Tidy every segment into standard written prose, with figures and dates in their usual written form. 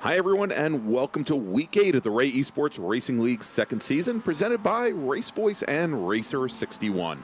Hi, everyone, and welcome to Week 8 of the Ray Esports Racing League's second season, presented by RaceVoice and Racer61.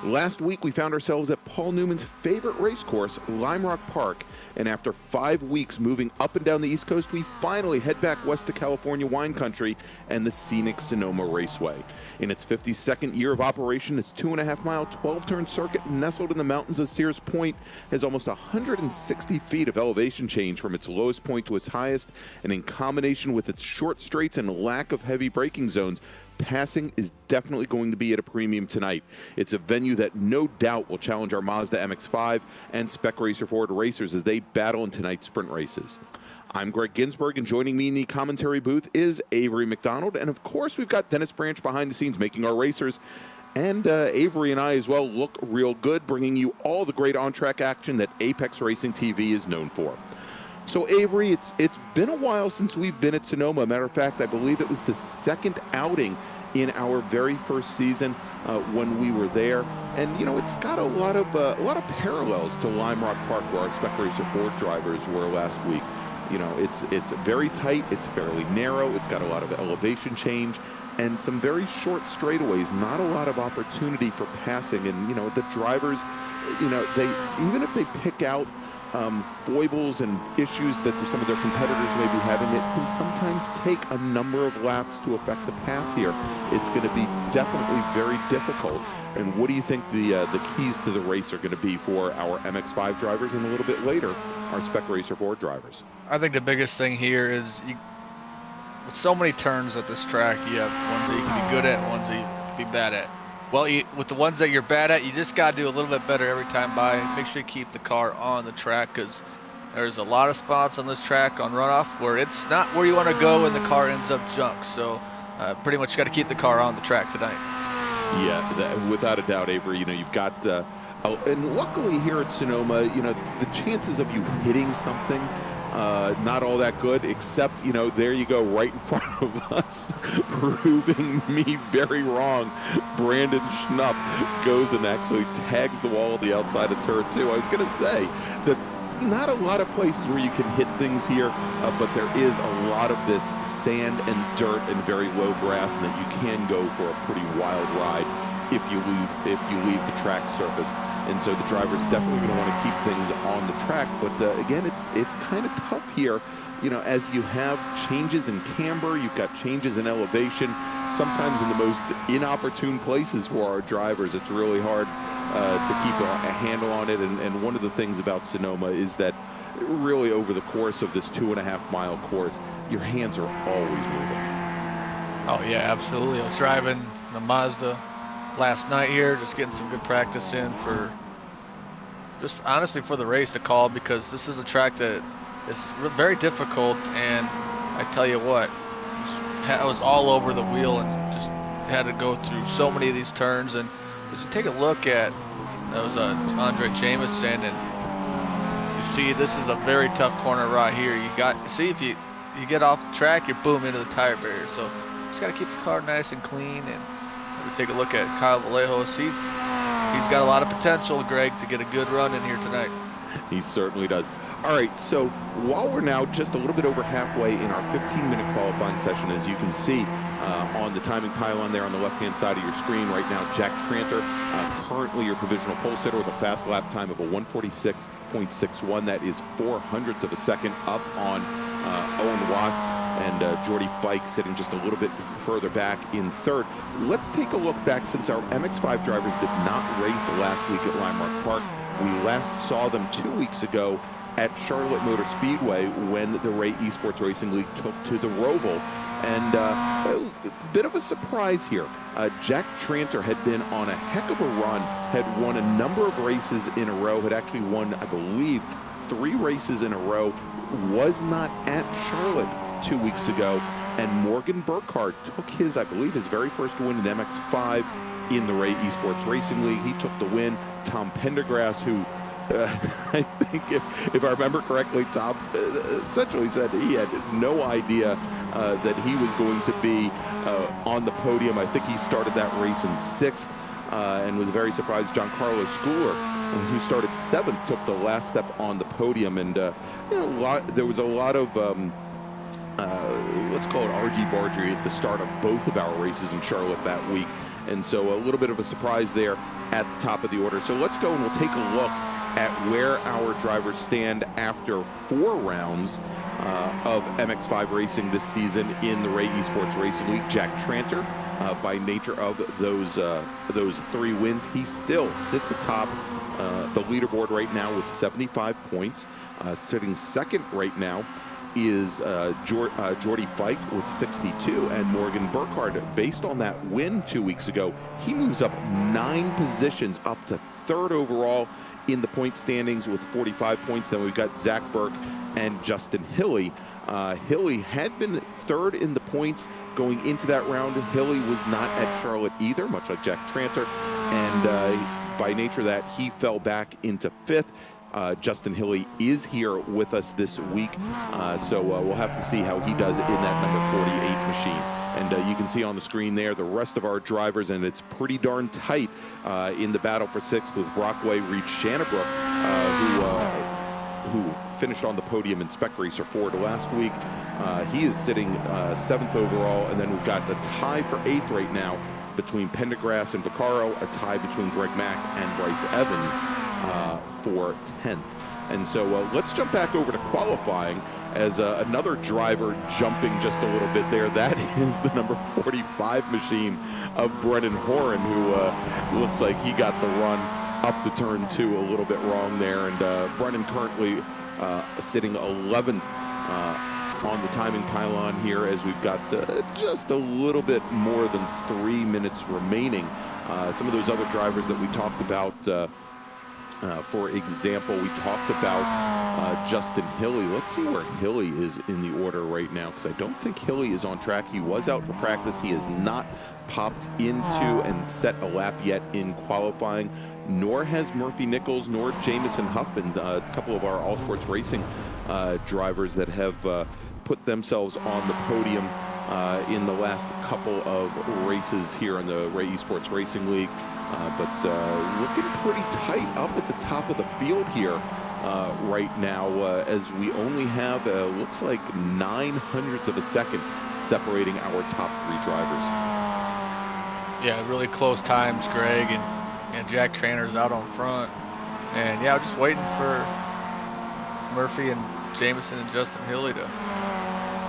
Last week, we found ourselves at Paul Newman's favorite race course, Lime Rock Park, and after 5 weeks moving up and down the East Coast, we finally head back west to California wine country and the scenic Sonoma Raceway. In its 52nd year of operation, its 2.5-mile, 12-turn circuit nestled in the mountains of Sears Point has almost 160 feet of elevation change from its lowest point to its highest, and in combination with its short straights and lack of heavy braking zones, passing is definitely going to be at a premium tonight. It's a venue that no doubt will challenge our Mazda MX-5 and Spec Racer Ford racers as they battle in tonight's sprint races. I'm Greg Ginsburg, and joining me in the commentary booth is Avery McDonald, and of course we've got Dennis Branch behind the scenes making our racers. And Avery and I as well look real good, bringing you all the great on-track action that Apex Racing TV is known for. So Avery, it's been a while since we've been at Sonoma. Matter of fact, I believe it was the second outing in our very first season when we were there, and you know it's got a lot of parallels to Lime Rock Park, where our Spec Racer Ford drivers were last week. You know, it's very tight, it's fairly narrow, it's got a lot of elevation change, and some very short straightaways. Not a lot of opportunity for passing, and you know the drivers, you know, they even if they pick out foibles and issues that some of their competitors may be having, it can sometimes take a number of laps to affect the pass here. It's going to be definitely very difficult. And what do you think the keys to the race are going to be for our MX-5 drivers, and a little bit later, our Spec Racer 4 drivers? I think the biggest thing here is with so many turns at this track, you have ones that you can be good at and ones that you can be bad at. Well, with the ones that you're bad at, you just got to do a little bit better every time by. Make sure you keep the car on the track, because there's a lot of spots on this track on runoff where it's not where you want to go and the car ends up junk. So pretty much got to keep the car on the track tonight. Yeah, without a doubt, Avery. You know, you've got, and luckily here at Sonoma, you know, the chances of you hitting something, not all that good, except, you know, there you go, right in front of us, proving me very wrong. Brandon Schnupp goes and actually tags the wall at the outside of turn 2. I was going to say that not a lot of places where you can hit things here, but there is a lot of this sand and dirt and very low grass, and that you can go for a pretty wild ride if you leave the track surface. And so the driver's definitely going to want to keep things on the track. But again, it's kind of tough here, you know, as you have changes in camber, you've got changes in elevation, sometimes in the most inopportune places for our drivers. It's really hard to keep a handle on it. And one of the things about Sonoma is that really over the course of this 2.5-mile course, your hands are always moving. Oh yeah, absolutely. I was driving the Mazda last night here, just getting some good practice in for just honestly for the race to call, because this is a track that is very difficult, and I tell you what, I was all over the wheel and just had to go through so many of these turns. And as you take a look at that was Andre Jameson, and you see this is a very tough corner right here. You got see if you get off the track, you're boom into the tire barrier. So you just got to keep the car nice and clean. And we take a look at Kyle Vallejos. He's got a lot of potential, Greg, to get a good run in here tonight. He certainly does. All right, so while we're now just a little bit over halfway in our 15-minute qualifying session, as you can see on the timing pylon there on the left-hand side of your screen right now, Jack Tranter, currently your provisional pole sitter with a fast lap time of a 146.61. That is 0.04 of a second up on Owen Watts, and Jordy Fike sitting just a little bit further back in third. Let's take a look back, since our MX-5 drivers did not race last week at Lime Rock Park. We last saw them 2 weeks ago at Charlotte Motor Speedway when the Ray Esports Racing League took to the Roval. And a bit of a surprise here. Jack Tranter had been on a heck of a run, had won a number of races in a row, had actually won, I believe, 3 races in a row, was not at Charlotte 2 weeks ago. And Morgan Burkhardt took his, I believe, his very first win in MX-5 in the Ray Esports Racing League. He took the win. Tom Pendergrass, who I think if I remember correctly, Tom essentially said he had no idea that he was going to be on the podium. I think he started that race in 6th and was very surprised. Giancarlo Schooler, who started 7th, took the last step on the podium. And you know, there was a lot of let's call it argy-bargy at the start of both of our races in Charlotte that week. And so a little bit of a surprise there at the top of the order. So let's go and we'll take a look at where our drivers stand after 4 rounds of MX5 racing this season in the Ray Esports Racing League. Jack Tranter, by nature of those 3 wins, he still sits atop the leaderboard right now with 75 points. Sitting second right now is Jordy Fike with 62, and Morgan Burkhardt, based on that win 2 weeks ago, he moves up 9 positions up to 3rd overall in the point standings with 45 points. Then we've got Zach Burke and Justin Hilly. Hilly had been 3rd in the points going into that round. Hilly was not at Charlotte either, much like Jack Tranter, and by nature of that, he fell back into 5th. Justin Hilly is here with us this week, so we'll have to see how he does in that number 48 machine. And you can see on the screen there the rest of our drivers, and it's pretty darn tight in the battle for 6th with Brockway Reed Shannabrook, who finished on the podium in Spec Racer Ford last week. He is sitting 7th overall, and then we've got a tie for 8th right now between Pendergrass and Vaccaro, a tie between Greg Mack and Bryce Evans for 10th. And so let's jump back over to qualifying as another driver jumping just a little bit there. That is the number 45 machine of Brennan Horan, who looks like he got the run up the turn 2 a little bit wrong there. And Brennan currently sitting 11th on the timing pylon here, as we've got just a little bit more than 3 minutes remaining. Some of those other drivers that we talked about, for example, we talked about Justin Hilly. Let's see where Hilly is in the order right now, because I don't think Hilly is on track. He was out for practice. He has not popped into and set a lap yet in qualifying, nor has Murphy Nichols nor Jamison Huffman, a couple of our All Sports Racing drivers that have put themselves on the podium in the last couple of races here in the Ray Esports Racing League. But looking pretty tight up at the top of the field here right now, as we only have, looks like 0.09 of a second separating our top 3 drivers. Yeah, really close times, Greg, and Jack Tranter's out on front. And yeah, just waiting for Murphy and Jamison and Justin Hilly to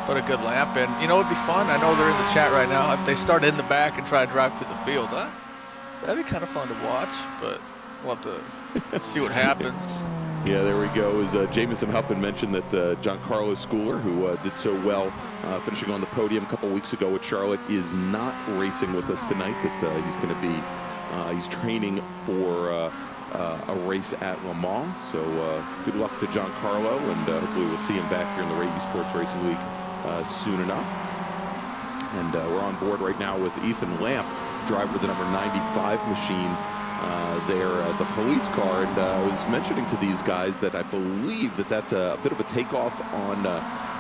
put a good lap in. You know, it'd be fun. I know they're in the chat right now. If they start in the back and try to drive through the field, that'd be kind of fun to watch, but we'll have to see what happens. Yeah, there we go. As Jamison Huffman mentioned that Giancarlo Schooler, who did so well finishing on the podium a couple weeks ago at Charlotte, is not racing with us tonight. That he's going to be, he's training for a race at Le Mans. So good luck to Giancarlo, and hopefully we'll see him back here in the Ray Esports Racing League soon enough. And we're on board right now with Ethan Lamp, driver of the number 95 machine there, the police car. And I was mentioning to these guys that I believe that that's a bit of a takeoff on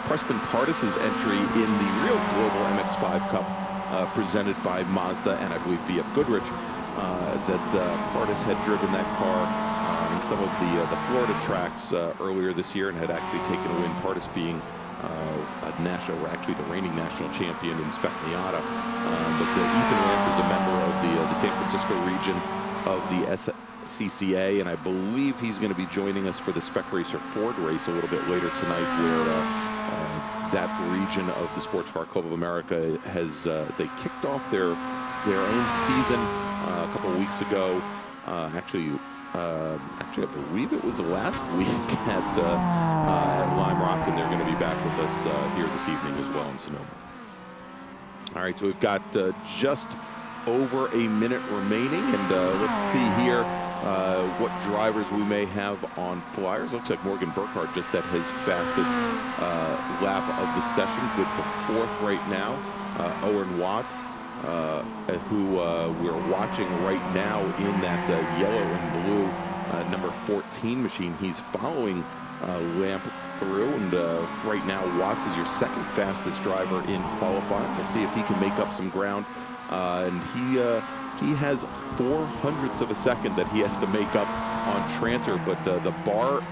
Preston Pardis's entry in the real Global MX5 Cup presented by Mazda and I believe BF Goodrich, that Pardis had driven that car in some of the Florida tracks earlier this year and had actually taken a win, Pardis being actually the reigning national champion in Spec Miata. But Ethan Lamp is a member of the San Francisco region of the SCCA, and I believe he's going to be joining us for the Spec Racer Ford race a little bit later tonight, where that region of the Sports Car Club of America has they kicked off their own season a couple of weeks ago. Actually, I believe it was last week at Lime Rock, and they're going to be back with us here this evening as well in Sonoma. All right, so we've got just over a minute remaining, and let's see here what drivers we may have on flyers. Looks like Morgan Burkhardt just set his fastest lap of the session, good for 4th right now. Owen Watts, who we're watching right now in that yellow and blue number 14 machine. He's following Lamp through, and right now Watts is your 2nd fastest driver in qualifying. We'll see if he can make up some ground, and he has 0.04 of a second that he has to make up on Tranter, but the bar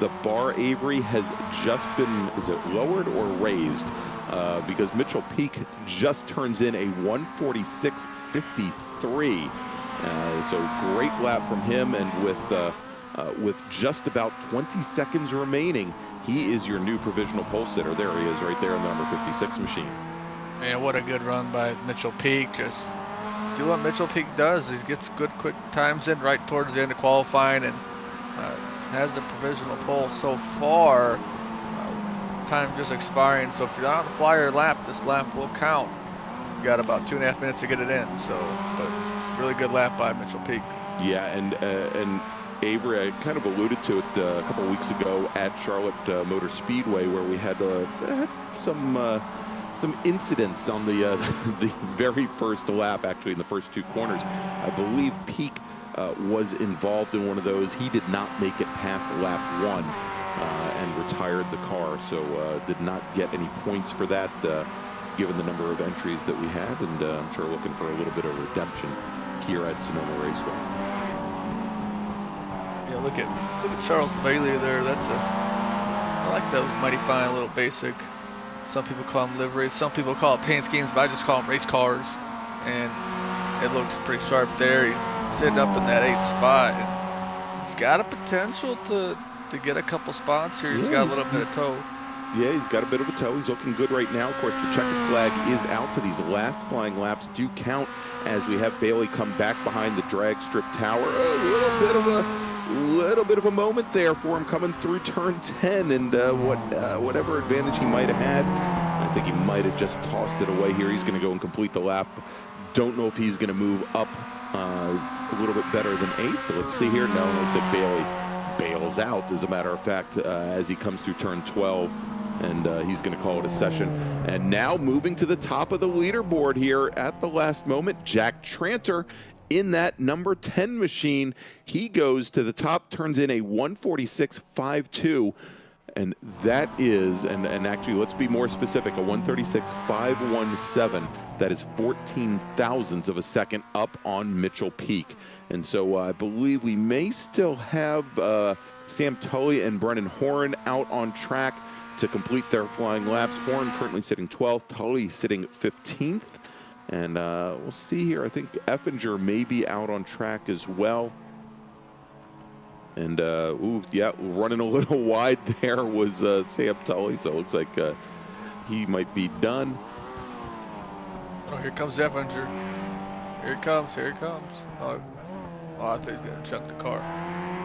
the bar, Avery, has just been, is it lowered or raised? Because Mitchell Peak just turns in a 146.53. So great lap from him, and with just about 20 seconds remaining, he is your new provisional pole sitter. There he is, right there in the number 56 machine. Man, what a good run by Mitchell Peak. Just do what Mitchell Peak does. He gets good quick times in right towards the end of qualifying, and has the provisional pole so far. Time just expiring, so if you're on a flyer lap, this lap will count. You got about 2.5 minutes to get it in, so, but really good lap by Mitchell Peak. Yeah, and Avery, I kind of alluded to it a couple of weeks ago at Charlotte Motor Speedway, where we had some incidents on the the very first lap, actually in the first 2 corners. I believe Peak was involved in one of those. He did not make it past lap 1 and retired the car, so did not get any points for that, given the number of entries that we had, and I'm sure looking for a little bit of redemption here at Sonoma Raceway. Yeah, look at Charles Bailey there. I like those mighty fine little basic. Some people call them liveries, some people call it paint schemes, but I just call them race cars. And it looks pretty sharp there. He's sitting up in that 8th spot. And he's got a potential to get a couple spots here. He's got a little bit of toe. Yeah, he's got a bit of a toe. He's looking good right now. Of course, the checkered flag is out, so these last flying laps do count as we have Bailey come back behind the drag strip tower. A little bit of a moment there for him coming through turn 10, and whatever advantage he might have had, I think he might have just tossed it away here. He's going to go and complete the lap. Don't know if he's going to move up a little bit better than 8th. Let's see here. No, looks like Bailey bails out, as a matter of fact, as he comes through turn 12. And he's going to call it a session. And now moving to the top of the leaderboard here at the last moment, Jack Tranter in that number 10 machine. He goes to the top, turns in a 146.52. And that is, and actually let's be more specific, a 136.517. That is 14 thousandths of a second up on Mitchell Peak. And so I believe we may still have Sam Tully and Brennan Horan out on track to complete their flying laps. Horn currently sitting 12th, Tully sitting 15th. And we'll see here. I think Effinger may be out on track as well. And, yeah, running a little wide there was Sam Tully. So it looks like he might be done. Oh, here comes Effinger. Here he comes. Here he comes. Oh, I think he's going to chuck the car.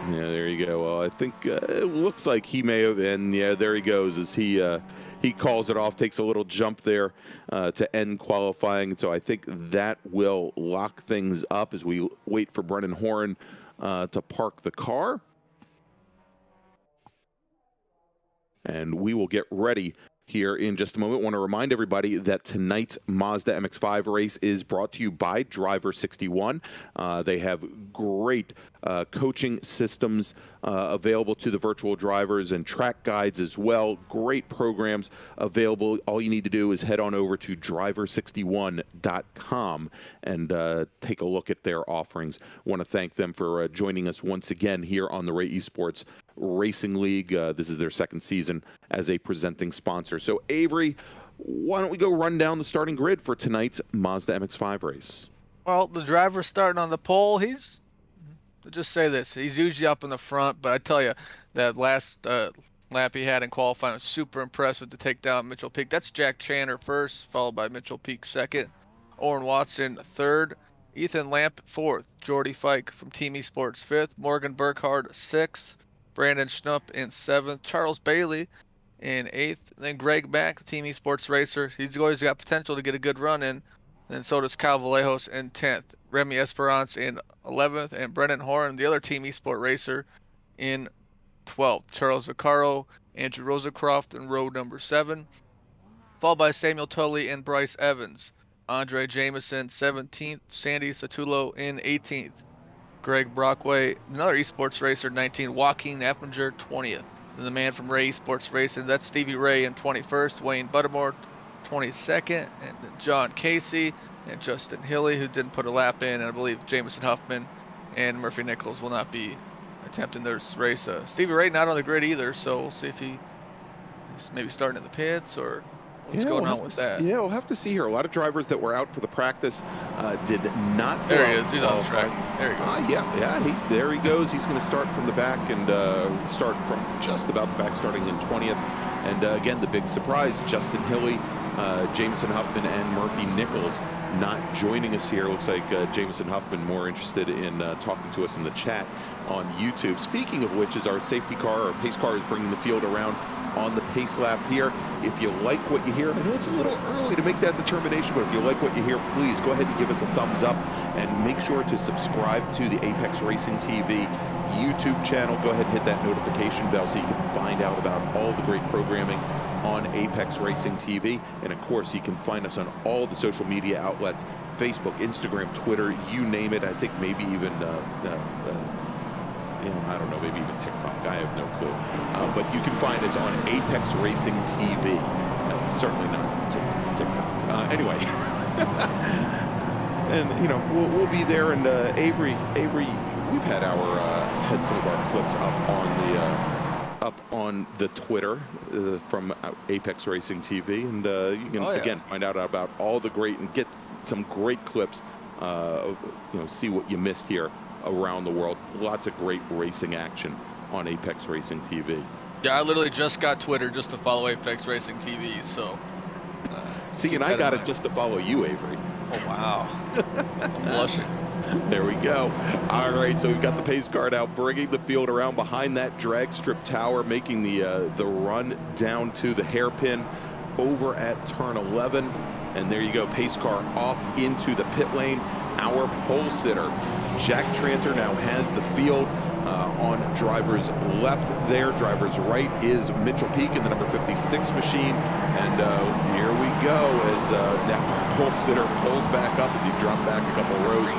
Yeah, there you go. Well, I think it looks like he may have, and yeah, there he goes as he calls it off, takes a little jump there to end qualifying. So I think that will lock things up as we wait for Brennan Horn to park the car. And we will get ready here in just a moment. I want to remind everybody that tonight's Mazda MX-5 race is brought to you by Driver61. They have great coaching systems available to the virtual drivers and track guides as well. Great programs available. All you need to do is head on over to driver61.com and take a look at their offerings. I want to thank them for joining us once again here on the Ray Esports Racing League. This is their 2nd season as a presenting sponsor. So Avery, why don't we go run down the starting grid for tonight's Mazda MX-5 race? Well, the driver starting on the pole, he's, just say this, he's usually up in the front, but I tell you, that last lap he had in qualifying was super impressive to take down Mitchell Peak. That's Jack Channer first, followed by Mitchell Peak 2nd, Oren Watson 3rd, Ethan Lamp 4th, Jordy Fike from Team eSports 5th, Morgan Burkhardt 6th, Brandon Schnupp in 7th, Charles Bailey in 8th, then Greg Mack, the Team eSports racer. He's always got potential to get a good run in, and so does Kyle Vallejos in 10th, Remy Esperance in 11th, and Brennan Horn, the other Team eSport racer, in 12th. Charles Vaccaro, Andrew Rosecroft in row number 7, followed by Samuel Tully and Bryce Evans. Andre Jameson 17th, Sandy Satulo in 18th. Greg Brockway, another esports racer, 19th. Joaquin Effinger, 20th. And the man from Ray Esports Racing, that's Stevie Ray in 21st. Wayne Buttermore, 22nd. And then John Casey and Justin Hilly, who didn't put a lap in. And I believe Jameson Huffman and Murphy Nichols will not be attempting this race. Stevie Ray not on the grid either, so we'll see if he's maybe starting in the pits or what's going on with that. Yeah, we'll have to see here. A lot of drivers that were out for the practice did not go There he out is. He's on the track. There he goes. Yeah. There he goes. He's going to start from the back and start from just about the back, starting in 20th. And again, the big surprise, Justin Hilly, Jameson Huffman, and Murphy Nichols not joining us here. Looks like Jameson Huffman more interested in talking to us in the chat on YouTube. Speaking of which, is our safety car, our pace car, is bringing the field around on the pace lap here. If you like what you hear, I know it's a little early to make that determination, but if you like what you hear, please go ahead and give us a thumbs up and make sure to subscribe to the Apex Racing TV YouTube channel. Go ahead and hit that notification bell so you can find out about all the great programming on Apex Racing TV. And of course, you can find us on all the social media outlets, Facebook, Instagram, Twitter, you name it. I think maybe even I don't know, maybe even TikTok. I have no clue. But you can find us on Apex Racing TV. Certainly not TikTok. Anyway, and you know we'll be there. And Avery, we've had some of our clips up on the Twitter from Apex Racing TV, and you can again find out about all the great and get some great clips. See what you missed here around the world. Lots of great racing action on Apex Racing TV. Yeah, I literally just got Twitter just to follow Apex Racing TV, so. See, and I got it just to follow you, Avery. Oh, wow. I'm blushing. There we go. All right, so we've got the pace car out, bringing the field around behind that drag strip tower, making the run down to the hairpin over at turn 11. And there you go, pace car off into the pit lane. Our pole sitter, Jack Tranter, now has the field on driver's left there. Driver's right is Mitchell Peak in the number 56 machine. And here we go as now our pole sitter pulls back up as he dropped back a couple rows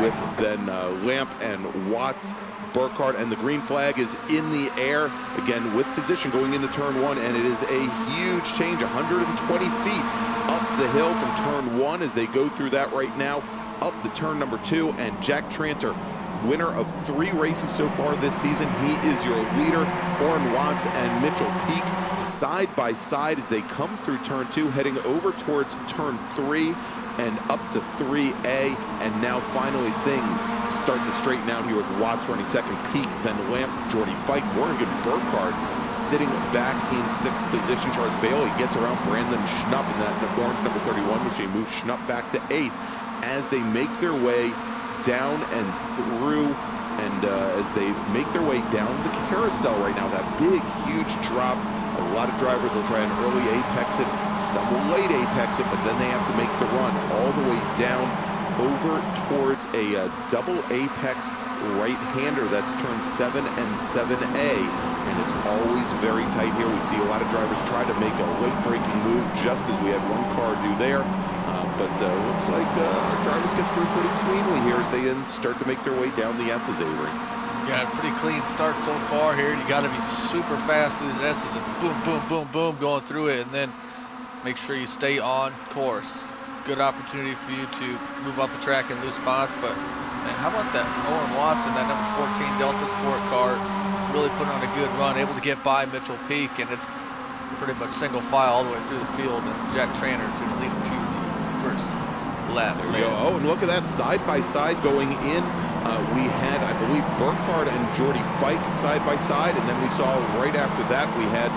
with then Lamp and Watts, Burkhardt, and the green flag is in the air again with position going into turn 1, and it is a huge change, 120 feet up the hill from turn 1 as they go through that right now, up the turn number 2, and Jack Tranter, winner of 3 races so far this season. He is your leader. Orrin Watts and Mitchell Peak side by side as they come through turn 2, heading over towards turn 3 and up to 3A. And now finally things start to straighten out here with Watts running second, Peak, then Lamp, Jordy Fike, Morgan Burkhardt sitting back in 6th position. Charles Bailey gets around Brandon Schnupp in that orange number 31 machine, moves Schnupp back to 8th as they make their way down and through, and as they make their way down the carousel right now, that big, huge drop. A lot of drivers will try and early apex it, some will late apex it, but then they have to make the run all the way down over towards a double apex right-hander. That's turn 7 and 7A, and it's always very tight here. We see a lot of drivers try to make a late-breaking move, just as we had one car do there. But looks like our drivers get through pretty cleanly here as they then start to make their way down the S's, Avery. Yeah, pretty clean start so far here. You got to be super fast with these S's. It's boom, boom, boom, boom going through it, and then make sure you stay on course. Good opportunity for you to move off the track and lose spots. But man, how about that Owen Watson, that number 14 Delta Sport car, really putting on a good run, able to get by Mitchell Peak, and it's pretty much single file all the way through the field. And Jack Tranter is going to lead him to first lap. There we go. Oh, and look at that side by side going in. We had, I believe, Burkhardt and Jordy Fike side by side, and then we saw right after that we had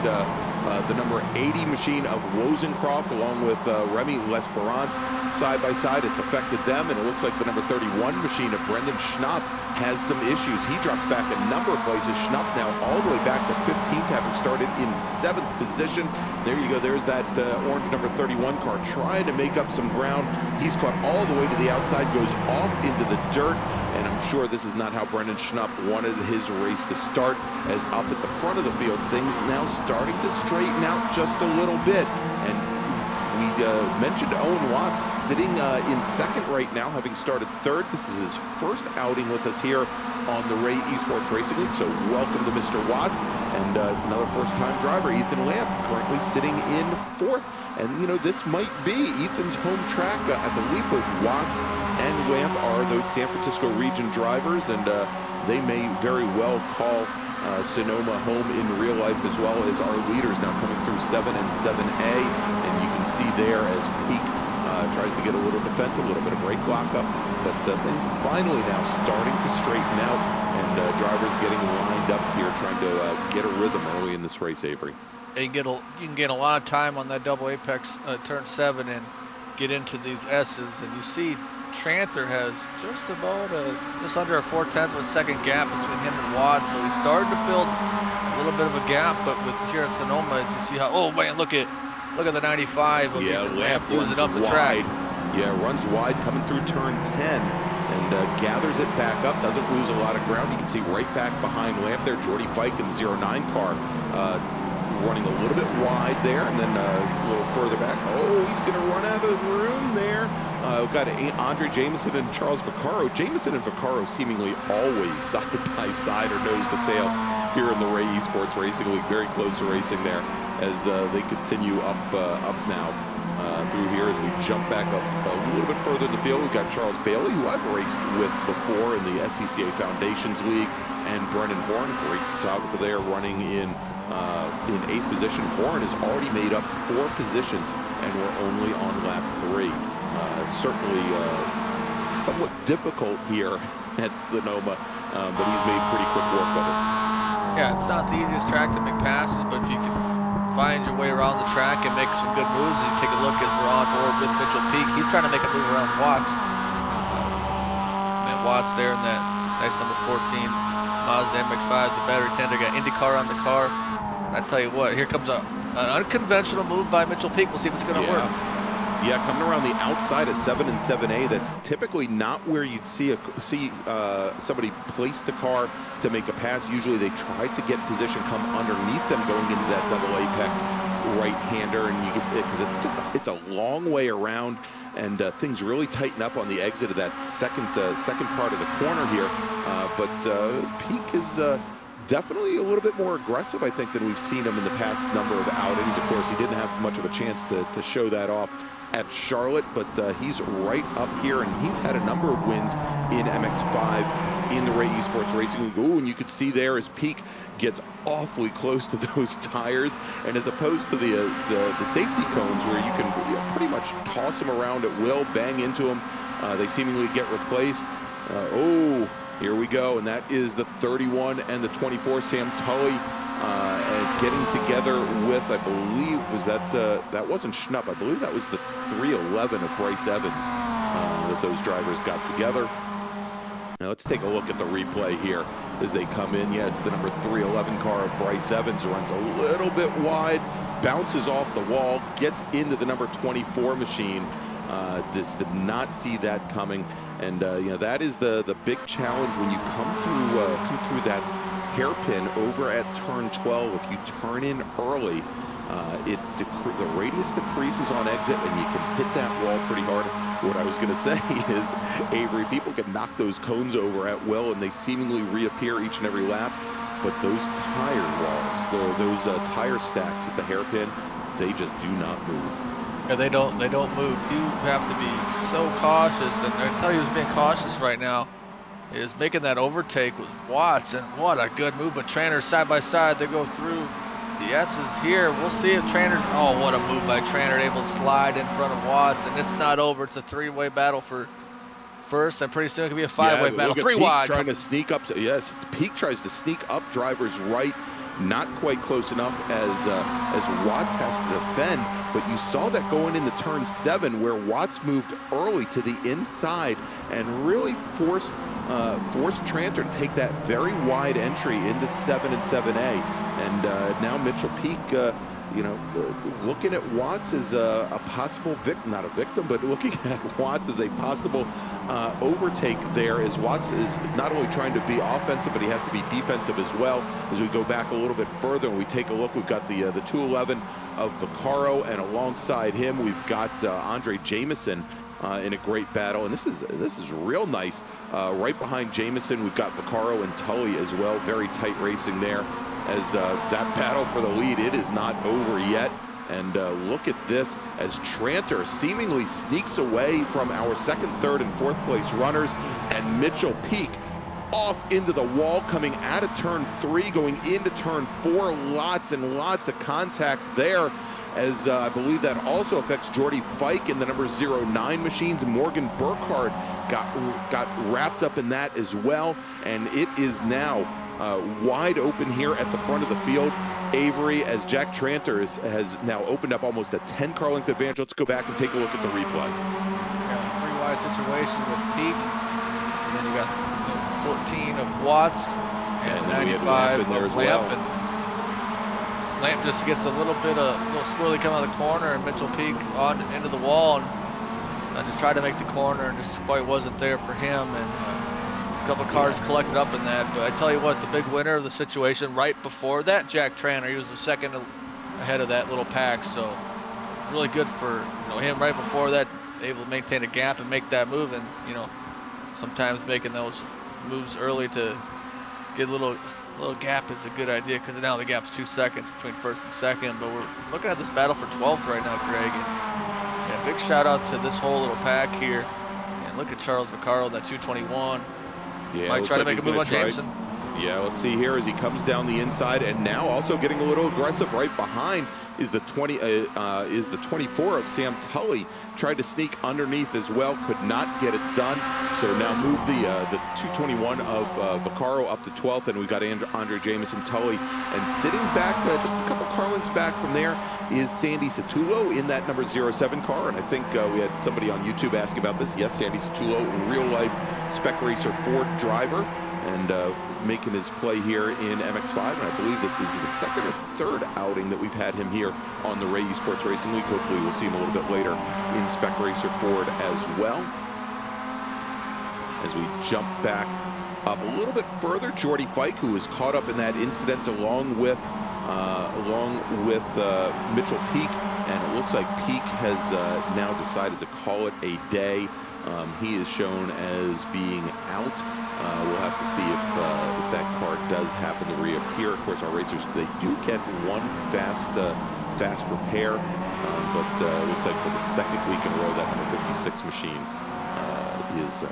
the number 80 machine of Wozencroft along with Remy L'Esperance side by side. It's affected them, and it looks like the number 31 machine of Brendan Schnapp has some issues. He drops back a number of places. Schnapp now all the way back to 15th, having started in 7th position. There you go. There's that orange number 31 car trying to make up some ground. He's caught all the way to the outside, goes off into the dirt, and I'm sure this is not how Brendan Schnapp wanted his race to start, as up at the front of the field, things now starting to straighten out just a little bit. And we mentioned Owen Watts sitting in second right now, having started third. This is his first outing with us here on the Ray Esports Racing League, so welcome to Mr. Watts. And another first-time driver, Ethan Lamp, currently sitting in fourth. And, you know, this might be Ethan's home track. I believe both Watts and Lamp are those San Francisco region drivers, and they may very well call Sonoma home in real life, as well as our leaders now coming through 7 and 7A. And you can see there as Peak tries to get a little defensive, a little bit of brake lockup, but things finally now starting to straighten out, and drivers getting lined up here, trying to get a rhythm early in this race, Avery. You can get a lot of time on that double apex turn 7 and get into these S's, and you see Tranter has just about just under a 4/10 of a second gap between him and Watts, so he's starting to build a little bit of a gap. But with here at Sonoma, as you see how, oh man, look at the 95 of Lamp losing up the track. Yeah, runs wide coming through turn 10 and gathers it back up, doesn't lose a lot of ground. You can see right back behind Lamp there, Jordy Fike in the 09 car, running a little bit wide there, and then a little further back. Oh, he's going to run out of room there. We've got Andre Jameson and Charles Vaccaro. Jameson and Vaccaro seemingly always side by side or nose to tail here in the Ray Esports Racing League. Very close to racing there as they continue up now through here as we jump back up a little bit further in the field. We've got Charles Bailey, who I've raced with before in the SCCA Foundations League, and Brendan Horn, great photographer there, running in 8th position. Horn has already made up 4 positions, and we're only on lap 3. Certainly somewhat difficult here at Sonoma, but he's made pretty quick work of it. Yeah, it's not the easiest track to make passes, but if you can find your way around the track and make some good moves, and you take a look as we're on board with Mitchell Peak. He's trying to make a move around Watts. And Watts there in that nice number 14 Mazda MX-5, the battery tender, got IndyCar on the car. I tell you what, here comes an unconventional move by Mitchell Peak. We'll see if it's going to work. Yeah, coming around the outside of 7 and 7A, that's typically not where you'd see somebody place the car to make a pass. Usually they try to get position, come underneath them going into that double apex right-hander, and you get, because it's a long way around, and things really tighten up on the exit of that second part of the corner here. But Peak is definitely a little bit more aggressive, I think, than we've seen him in the past number of outings. Of course, he didn't have much of a chance to show that off at Charlotte, but he's right up here, and he's had a number of wins in MX-5 in the Ray Esports Racing League. Ooh, and you could see there as Peak gets awfully close to those tires, and as opposed to the safety cones where you can pretty much toss them around at will, bang into them, they seemingly get replaced. Oh, here we go, and that is the 31 and the 24 Sam Tully and getting together with, I believe, was that wasn't Schnupp, I believe that was the 311 of Bryce Evans that those drivers got together. Now let's take a look at the replay here as they come in. Yeah, it's the number 311 car of Bryce Evans, runs a little bit wide, bounces off the wall, gets into the number 24 machine. Just did not see that coming, and you know, that is the big challenge when you come through that hairpin over at turn 12. If you turn in early, the radius decreases on exit, and you can hit that wall pretty hard. What I was going to say is, Avery, people can knock those cones over at will, and they seemingly reappear each and every lap. But those tire walls, those tire stacks at the hairpin, they just do not move. Yeah, they don't move. You have to be so cautious, and I tell you who's being cautious right now is making that overtake with Watts, and what a good move. But Tranter side by side, they go through the S's here. We'll see if Tranter, oh, what a move by Tranter, able to slide in front of Watts, and it's not over. It's a 3-way battle for first, and pretty soon it could be a 5-way battle. 3 wide. Trying to sneak up. Yes, Peak tries to sneak up drivers right. Not quite close enough as Watts has to defend, but you saw that going into turn 7 where Watts moved early to the inside and really forced Tranter to take that very wide entry into 7 and 7A. And now Mitchell Peak, looking at Watts as a possible victim, not a victim, but looking at Watts as a possible overtake there, as Watts is not only trying to be offensive, but he has to be defensive as well. As we go back a little bit further and we take a look, we've got the 211 of Vaccaro, and alongside him we've got Andre Jameson in a great battle, and this is real nice. Right behind Jameson, we've got Vaccaro and Tully as well. Very tight racing there. As that battle for the lead, it is not over yet. And look at this, as Tranter seemingly sneaks away from our second, third, and fourth place runners, and Mitchell Peak off into the wall, coming out of turn 3, going into turn 4. Lots and lots of contact there, as I believe that also affects Jordy Fike in the number 09 machines. Morgan Burkhardt got wrapped up in that as well, and it is now wide open here at the front of the field. Avery, as Jack Tranter has now opened up almost a 10-car length advantage. Let's go back and take a look at the replay. Yeah, 3-wide situation with Peak, and then you got the 14 of Watts, and the 95 of Lamp, well. And Lamp just gets a little squirrely coming out of the corner, and Mitchell Peak on into the wall, and just tried to make the corner, and just quite wasn't there for him. And a couple of cars collected up in that, but I tell you what, the big winner of the situation right before that, Jack Tranter, he was the second ahead of that little pack, so really good for him right before that, able to maintain a gap and make that move. And sometimes making those moves early to get a little gap is a good idea, because now the gap's 2 seconds between first and second. But we're looking at this battle for 12th right now, Greg. And yeah, big shout out to this whole little pack here. And look at Charles Vaccaro, that 221. Yeah, might try to make a move on Jameson. Yeah, let's see here as he comes down the inside, and now also getting a little aggressive right behind is the 24 of Sam Tully. Tried to sneak underneath as well, could not get it done. So now move the 221 of Vaccaro up to 12th, and we've got Andre Jameson, Tully, and sitting back just a couple car lengths back from there is Sandy Satullo in that number 07 car. And I think we had somebody on YouTube asking about this. Yes, Sandy Satullo, real life Spec Racer Ford driver, and making his play here in MX5, and I believe this is the second or third outing that we've had him here on the Ray eSports Racing League. Hopefully we'll see him a little bit later in Spec Racer Ford as well. As we jump back up a little bit further, Jordy Fike, who was caught up in that incident along with Mitchell Peak, and it looks like Peak has now decided to call it a day. He is shown as being out. We'll have to see if that car does happen to reappear. Of course, our racers, they do get one fast repair, but it looks like for the second week in a row, that number 56 machine is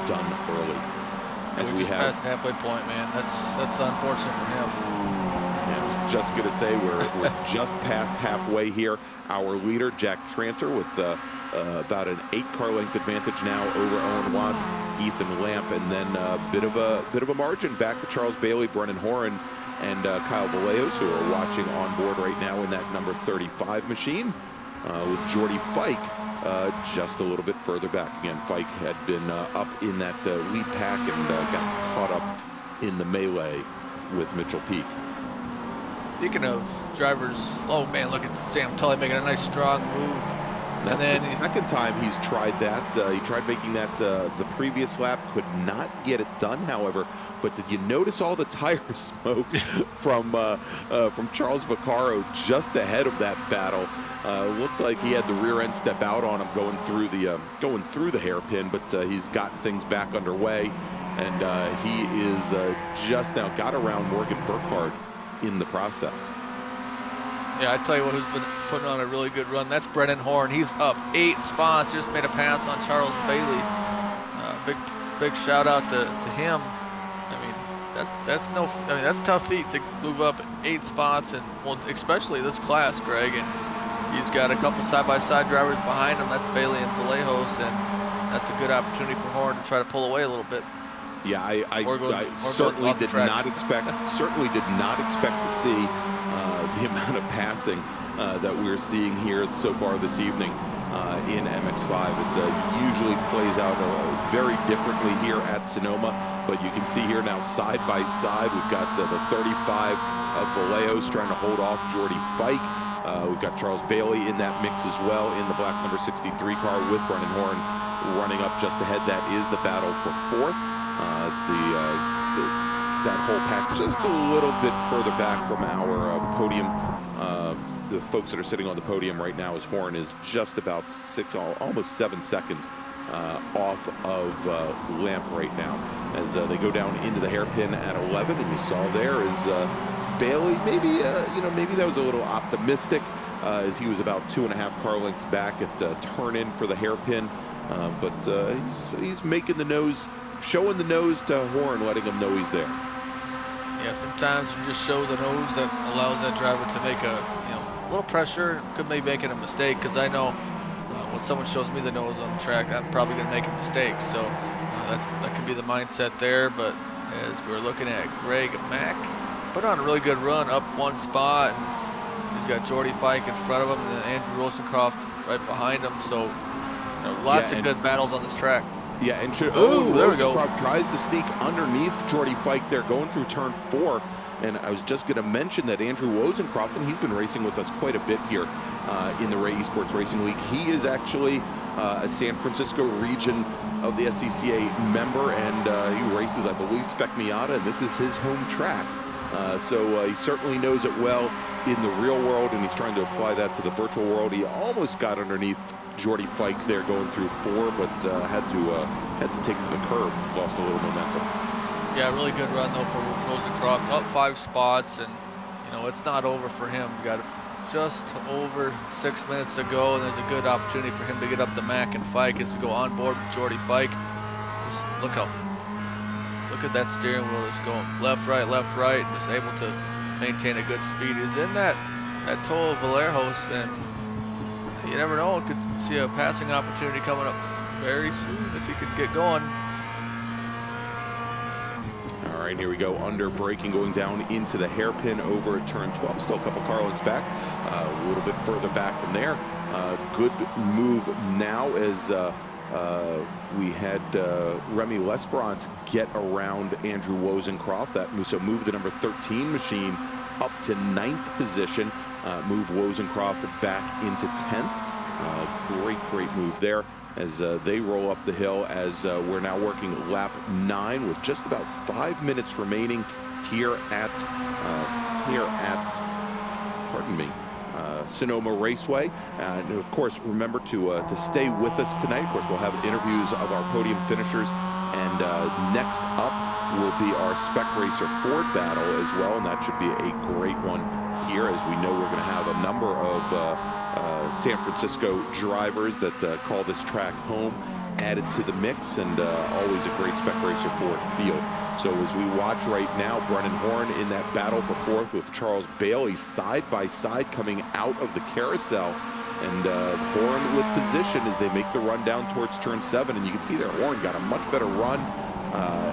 done early. As we just passed the halfway point, man. That's unfortunate for him. Yeah, I was just gonna say we're just past halfway here. Our leader, Jack Tranter, with about an 8-car length advantage now over Owen Watts, Ethan Lamp, and then a bit of a margin back to Charles Bailey, Brennan Horan, and Kyle Vallejos, who are watching on board right now in that number 35 machine, with Jordy Fike just a little bit further back. Again, Fike had been up in that lead pack and got caught up in the melee with Mitchell Peak. Speaking of drivers, oh man, look at Sam Tully making a nice strong move. That's the second time he's tried that. He tried making that the previous lap, could not get it done, however. But did you notice all the tire smoke from Charles Vaccaro just ahead of that battle? Looked like he had the rear end step out on him going through the hairpin, but he's gotten things back underway, and he is just now got around Morgan Burkhardt in the process. Yeah, I tell you what, who's been putting on a really good run. That's Brennan Horn. He's up 8 spots. Just made a pass on Charles Bailey. Big shout out to him. I mean, that's tough feat to move up 8 spots, and well, especially this class, Greg. And he's got a couple side-by-side drivers behind him. That's Bailey and Vallejos, and that's a good opportunity for Horn to try to pull away a little bit. Yeah, I certainly did not expect to see the amount of passing that we're seeing here so far this evening. in MX5. It usually plays out very differently here at Sonoma, but you can see here now side by side, we've got the 35 of Vallejos trying to hold off Jordy Fike. We've got Charles Bailey in that mix as well in the black number 63 car with Brennan Horn running up just ahead. That is the battle for fourth. That whole pack just a little bit further back from our podium. The folks that are sitting on the podium right now, as Horn is just about almost 7 seconds off of Lamp right now as they go down into the hairpin at 11. And you saw there is Bailey, maybe maybe that was a little optimistic as he was about 2.5 car lengths back at turn in for the hairpin, but he's making the nose, showing the nose to Horn, letting him know he's there. Yeah, sometimes you just show the nose that allows that driver to make a little pressure, could be making a mistake, because I know when someone shows me the nose on the track, I'm probably going to make a mistake. So that could be the mindset there. But as we're looking at Greg Mack, put on a really good run up one spot, and he's got Jordy Fike in front of him, and then Andrew Rosencroft right behind him. So lots of good battles on this track. Yeah, and there we go. Rosencroft tries to sneak underneath Jordy Fike there, going through turn 4. And I was just going to mention that Andrew Rosencroft, and he's been racing with us quite a bit here in the Ray Esports Racing League. He is actually a San Francisco region of the SCCA member, and he races, I believe, Spec Miata, and this is his home track. So he certainly knows it well in the real world, and he's trying to apply that to the virtual world. He almost got underneath Jordy Fike there going through 4, but had to take to the curb, lost a little momentum. Yeah, really good run though for Rosencroft, up 5 spots, and it's not over for him. We got just over 6 minutes to go, and there's a good opportunity for him to get up to Mack and Fike as we go on board with Jordy Fike. Just look at that steering wheel, just going left, right, and just able to maintain a good speed. He's in that toe of Vallejos, and you never know, could see a passing opportunity coming up very soon if he could get going. All right, here we go, under braking, going down into the hairpin over at turn 12. Still a couple car lengths back, a little bit further back from there. Good move now as we had Remy Lesperance get around Andrew Rosencroft. That so moved the number 13 machine up to 9th position, move Rosencroft back into 10th. Great move there as they roll up the hill, as we're now working lap 9 with just about 5 minutes remaining here at Sonoma Raceway. And of course, remember to stay with us tonight. Of course, we'll have interviews of our podium finishers, and next up will be our Spec Racer Ford battle as well, and that should be a great one here, as we know we're going to have a number of San Francisco drivers that call this track home added to the mix, and always a great Spec Racer Ford field. So as we watch right now, Brennan Horn in that battle for 4th with Charles Bailey side by side coming out of the carousel, and Horn with position as they make the run down towards turn 7, and you can see there Horn got a much better run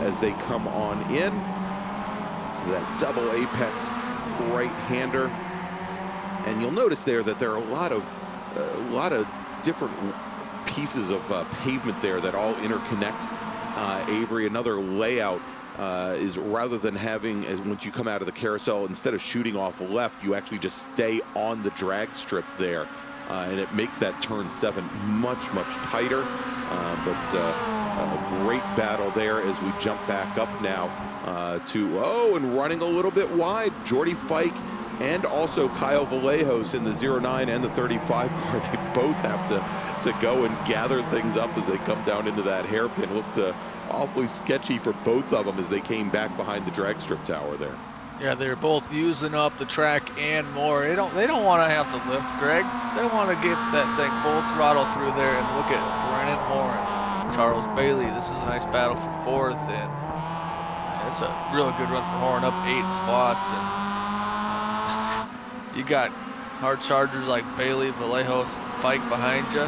as they come on in to that double apex right-hander. And you'll notice there that there are a lot of different pieces of pavement there that all interconnect. Avery, another layout is, rather than having, once you come out of the carousel, instead of shooting off left, you actually just stay on the drag strip there, and it makes that turn 7 much tighter. But a great battle there as we jump back up now and running a little bit wide, Jordy Fike and also Kyle Vallejos in the 09 and the 35 car. They both have to go and gather things up as they come down into that hairpin. Looked awfully sketchy for both of them as they came back behind the drag strip tower there. Yeah, they're both using up the track and more. They don't want to have to lift, Greg. They want to get that thing full throttle through there. And look at Brennan Horn, Charles Bailey. This is a nice battle for 4th, and it's a really good run for Horn, up 8 spots. And you got hard chargers like Bailey, Vallejos, Fike behind you.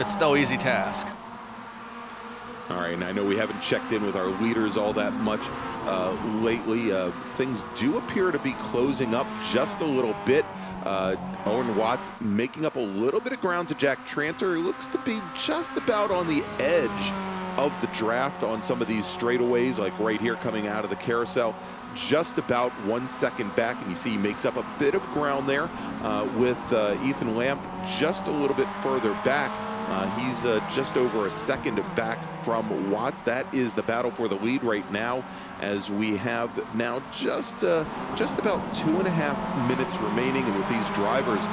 It's no easy task. All right, and I know we haven't checked in with our leaders all that much lately. Things do appear to be closing up just a little bit Owen Watts making up a little bit of ground to Jack Tranter, who looks to be just about on the edge of the draft on some of these straightaways, like right here coming out of the carousel. Just about 1 second back, and you see he makes up a bit of ground there with Ethan Lamp just a little bit further back. He's just over a second back from Watts. That is the battle for the lead right now, as we have now just about 2.5 minutes remaining, and with these drivers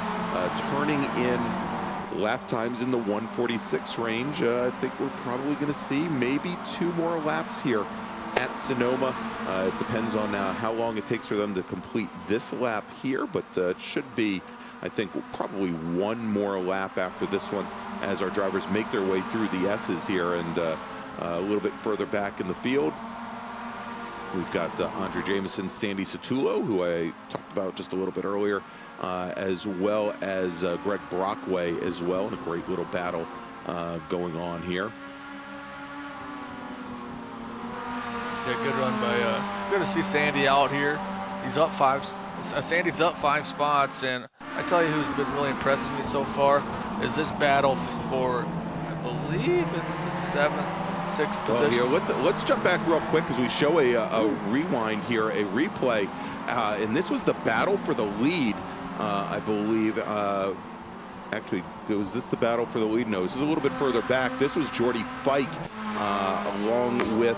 turning in lap times in the 1:46 range, I think we're probably going to see maybe 2 more laps here at Sonoma. It depends on how long it takes for them to complete this lap here, but it should be, I think, probably 1 more lap after this one, as our drivers make their way through the S's here. And a little bit further back in the field, we've got Andre Jameson, Sandy Satullo, who I talked about just a little bit earlier, as well as Greg Brockway as well, and a great little battle going on here. Yeah, good run by, good to see Sandy out here. He's up 5, Sandy's up 5 spots, and I tell you who's been really impressing me so far is this battle for, I believe it's the 7th, 6th position. Well, here, let's jump back real quick, because we show a rewind here, a replay, and this was the battle for the lead, I believe. Actually, was this the battle for the lead? No, this is a little bit further back. This was Jordy Fike, along with,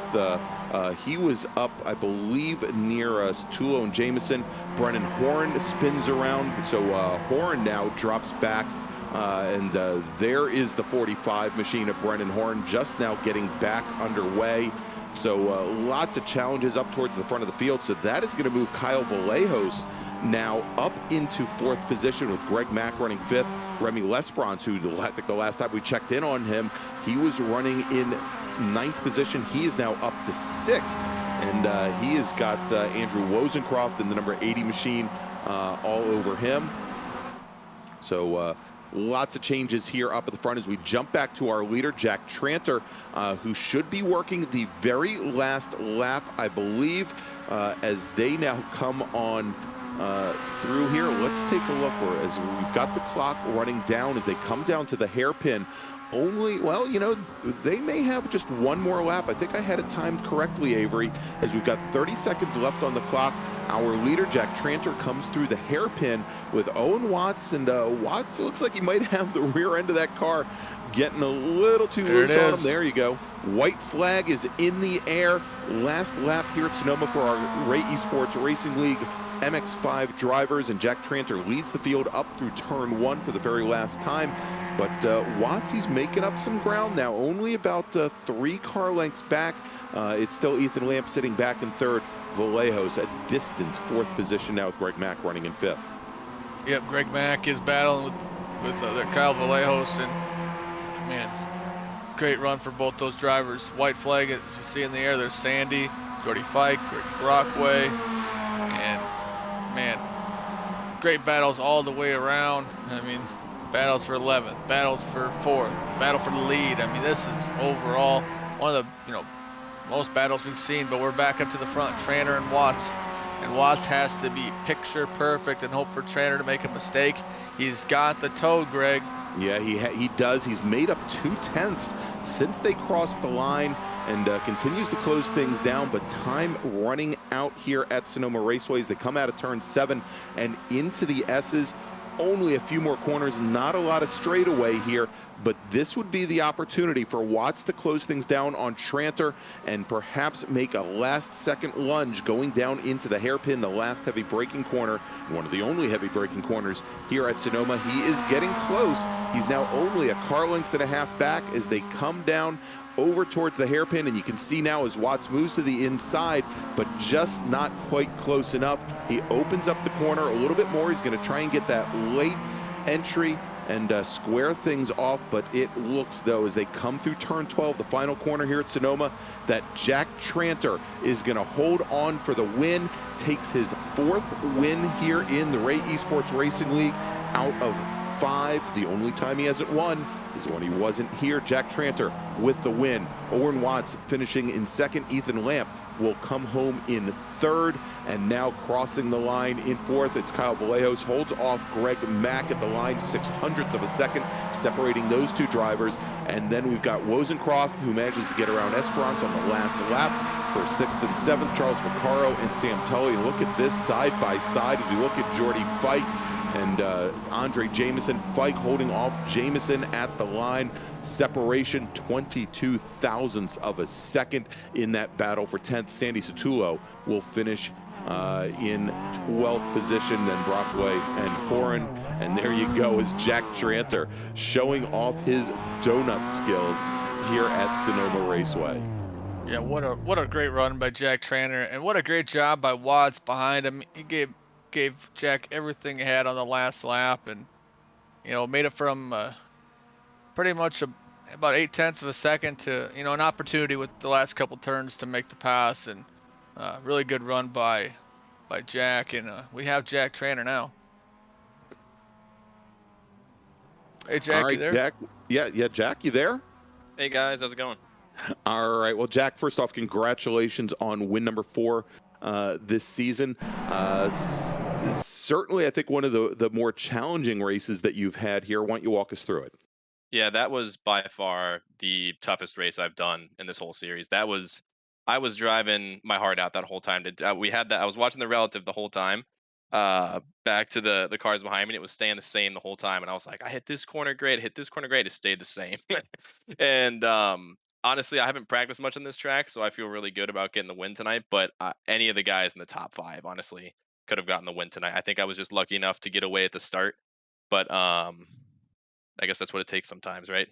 he was up, I believe, near Satullo and Jameson. Brennan Horn spins around, so Horn now drops back, and there is the 45 machine of Brennan Horn just now getting back underway. So lots of challenges up towards the front of the field. So that is going to move Kyle Vallejos now up into 4th position, with Greg Mack running 5th. Remy Lesbrance, who I think the last time we checked in on him, he was running in 9th position. He is now up to 6th, and he has got Andrew Wozencroft in the number 80 machine all over him. So lots of changes here up at the front as we jump back to our leader, Jack Tranter, who should be working the very last lap, I believe, as they now come on through here. Let's take a look, as we've got the clock running down as they come down to the hairpin. Only, well, you know, they may have just 1 more lap. I think I had it timed correctly, Avery, as we've got 30 seconds left on the clock. Our leader, Jack Tranter, comes through the hairpin with Owen Watts, and Watts looks like he might have the rear end of that car getting a little too loose on him. There you go. White flag is in the air. Last lap here at Sonoma for our Ray Esports Racing League MX5 drivers, and Jack Tranter leads the field up through turn 1 for the very last time. But Watts, he's making up some ground now, only about 3 car lengths back. It's still Ethan Lamp sitting back in 3rd. Vallejos a distant 4th position now, with Greg Mack running in 5th. Yep, Greg Mack is battling with Kyle Vallejos, and man, great run for both those drivers. White flag, as you see in the air, there's Sandy, Jordy Fike, Greg Brockway, and man, great battles all the way around. I mean, battles for 11th, battles for 4th, battle for the lead. I mean, this is overall one of the, you know, most battles we've seen, but we're back up to the front, Tranter and Watts. And Watts has to be picture perfect and hope for Tranter to make a mistake. He's got the toad, Greg. Yeah, he does. He's made up 2/10 since they crossed the line, and continues to close things down. But time running out here at Sonoma Raceways. They come out of turn 7 and into the S's. Only a few more corners, not a lot of straightaway here, but this would be the opportunity for Watts to close things down on Tranter and perhaps make a last-second lunge going down into the hairpin, the last heavy braking corner, one of the only heavy braking corners here at Sonoma. He is getting close. He's now only a car length and a half back as they come down over towards the hairpin, and you can see now as Watts moves to the inside, but just not quite close enough. He opens up the corner a little bit more. He's going to try and get that late entry and square things off, but it looks, though, as they come through turn 12, the final corner here at Sonoma, that Jack Tranter is going to hold on for the win, takes his 4th win here in the Ray Esports Racing League out of 5. The only time he hasn't won is when he wasn't here. Jack Tranter with the win. Owen Watts finishing in 2nd. Ethan Lamp will come home in 3rd, and now crossing the line in 4th, it's Kyle Vallejos, holds off Greg Mack at the line, 0.06 of a second, separating those two drivers. And then we've got Wozencroft, who manages to get around Esperance on the last lap for 6th and 7th, Charles Vaccaro and Sam Tully. And look at this side by side as we look at Jordy Fike and Andre Jameson. Fike holding off Jameson at the line. Separation 22 thousandths of a second in that battle for 10th. Sandy Satullo will finish in 12th position, then Brockway and Horan. And there you go, is Jack Tranter showing off his donut skills here at Sonoma Raceway. Yeah, what a great run by Jack Tranter, and what a great job by Watts behind him. He gave Jack everything he had on the last lap, and made it from pretty much about 0.8 of a second to an opportunity with the last couple turns to make the pass, and really good run by Jack, and we have Jack Tranter now. Hey Jack, all right, you there? Jack. Yeah, Jack, you there? Hey guys, how's it going? All right, well, Jack, first off, congratulations on win number 4 this season. Certainly, I think one of the more challenging races that you've had here. Why don't you walk us through it? Yeah, that was by far the toughest race I've done in this whole series. I was driving my heart out that whole time. I was watching the relative the whole time, back to the cars behind me, and it was staying the same the whole time. And I was like, I hit this corner great, hit this corner great. It stayed the same. And honestly, I haven't practiced much on this track, so I feel really good about getting the win tonight. But any of the guys in the top 5, honestly, could have gotten the win tonight. I think I was just lucky enough to get away at the start. But I guess that's what it takes sometimes, right?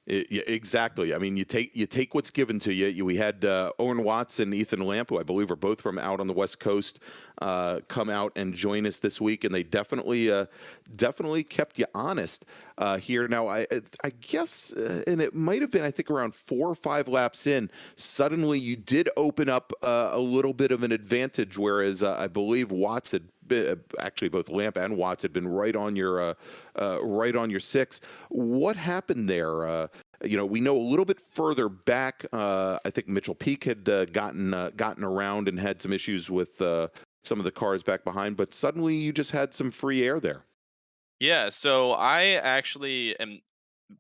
Yeah, exactly. I mean, you take what's given to you. We had Owen Watts and Ethan Lamp, who I believe are both from out on the West Coast, come out and join us this week, and they definitely kept you honest here. Now, I guess, and it might have been, I think, around 4 or 5 laps in, suddenly you did open up a little bit of an advantage, whereas I believe Watts had actually both Lamp and Watts had been right on your 6. What happened there? We know a little bit further back. I think Mitchell Peak had gotten around and had some issues with some of the cars back behind, but suddenly you just had some free air there. Yeah, so I actually am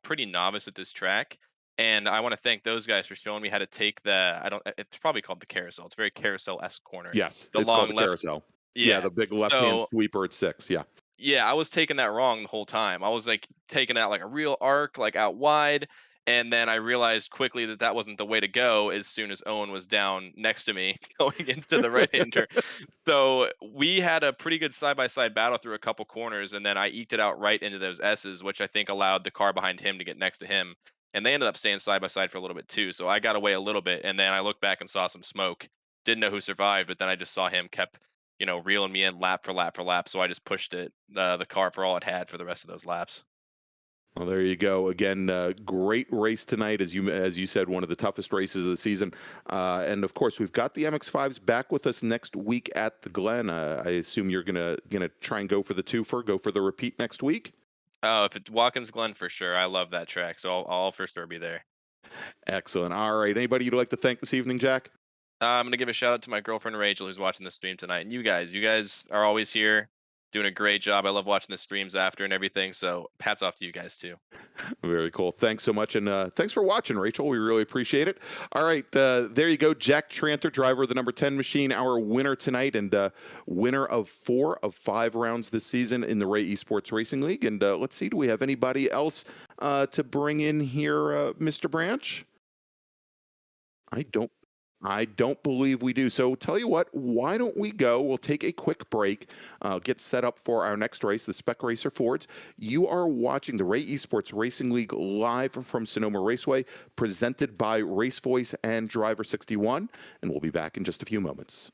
pretty novice at this track, and I want to thank those guys for showing me how to take it's probably called the carousel. It's a very carousel-esque corner. Yes, The it's called long the left. carousel. Yeah, Yeah. the big left-hand So sweeper at 6. Yeah. yeah, I was taking that wrong the whole time. I was like taking out like a real arc, like out wide, and then I realized quickly that that wasn't the way to go. As soon as Owen was down next to me, going into the right-hander, so we had a pretty good side-by-side battle through a couple corners, and then I eked it out right into those S's, which I think allowed the car behind him to get next to him, and they ended up staying side by side for a little bit too. So I got away a little bit, and then I looked back and saw some smoke. Didn't know who survived, but then I just saw him kept reeling me in lap for lap for lap. So I just pushed the car for all it had for the rest of those laps. Well, there you go. Again, great race tonight, as you said, one of the toughest races of the season. And of course, we've got the MX-5s back with us next week at the Glen. I assume you're gonna try and go for the twofer, go for the repeat next week. Oh, if it's Watkins Glen for sure. I love that track, so I'll for sure be there. Excellent. All right. Anybody you'd like to thank this evening, Jack? I'm gonna give a shout out to my girlfriend Rachel, who's watching the stream tonight, and you guys. You guys are always here, doing a great job. I love watching the streams after and everything. So hats off to you guys too. Very cool. Thanks so much, and thanks for watching, Rachel. We really appreciate it. All right, there you go. Jack Tranter, driver of the number 10 machine, our winner tonight, and winner of 4 of 5 rounds this season in the Ray Esports Racing League. And let's see, do we have anybody else to bring in here, Mr. Branch? I don't believe we do. So tell you what, why don't we go? We'll take a quick break, get set up for our next race, the Spec Racer Fords. You are watching the Ray Esports Racing League live from Sonoma Raceway, presented by RaceVoice and Driver61, and we'll be back in just a few moments.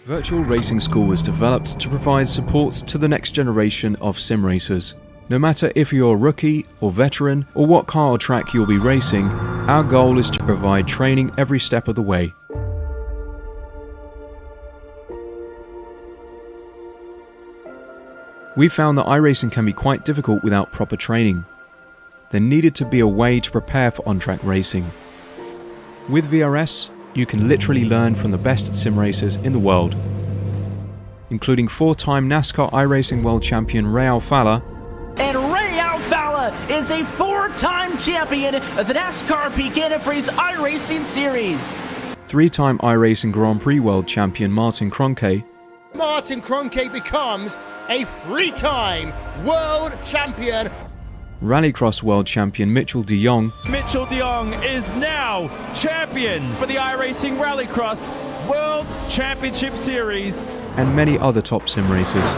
Virtual Racing School was developed to provide support to the next generation of sim racers. No matter if you're a rookie or veteran or what car or track you'll be racing, our goal is to provide training every step of the way. We found that iRacing can be quite difficult without proper training. There needed to be a way to prepare for on-track racing. With VRS, you can literally learn from the best sim racers in the world, including 4-time NASCAR iRacing World Champion Ray Alfalla. And Ray Alfalla is a 4-time champion of the NASCAR Peak Antifreeze iRacing Series. 3-time iRacing Grand Prix World Champion Martin Kroenke. Martin Kroenke becomes a 3-time world champion. Rallycross World Champion Mitchell de Jong. Mitchell de Jong is now champion for the iRacing Rallycross World Championship Series. And many other top sim racers.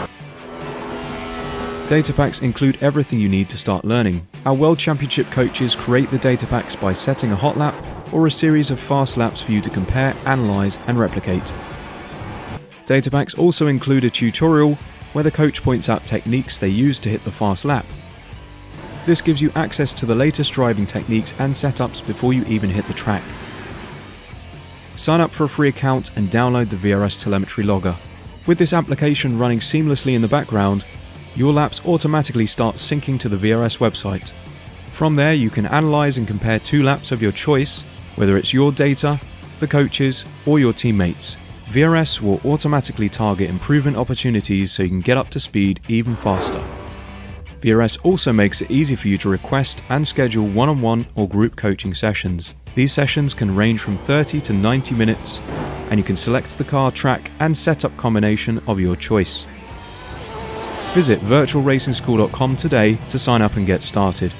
Data packs include everything you need to start learning. Our World Championship coaches create the data packs by setting a hot lap or a series of fast laps for you to compare, analyze, and replicate. Data packs also include a tutorial where the coach points out techniques they use to hit the fast lap. This gives you access to the latest driving techniques and setups before you even hit the track. Sign up for a free account and download the VRS telemetry logger. With this application running seamlessly in the background, your laps automatically start syncing to the VRS website. From there, you can analyze and compare 2 laps of your choice, whether it's your data, the coaches, or your teammates. VRS will automatically target improvement opportunities so you can get up to speed even faster. VRS also makes it easy for you to request and schedule one-on-one or group coaching sessions. These sessions can range from 30 to 90 minutes, and you can select the car, track, and setup combination of your choice. Visit virtualracingschool.com today to sign up and get started.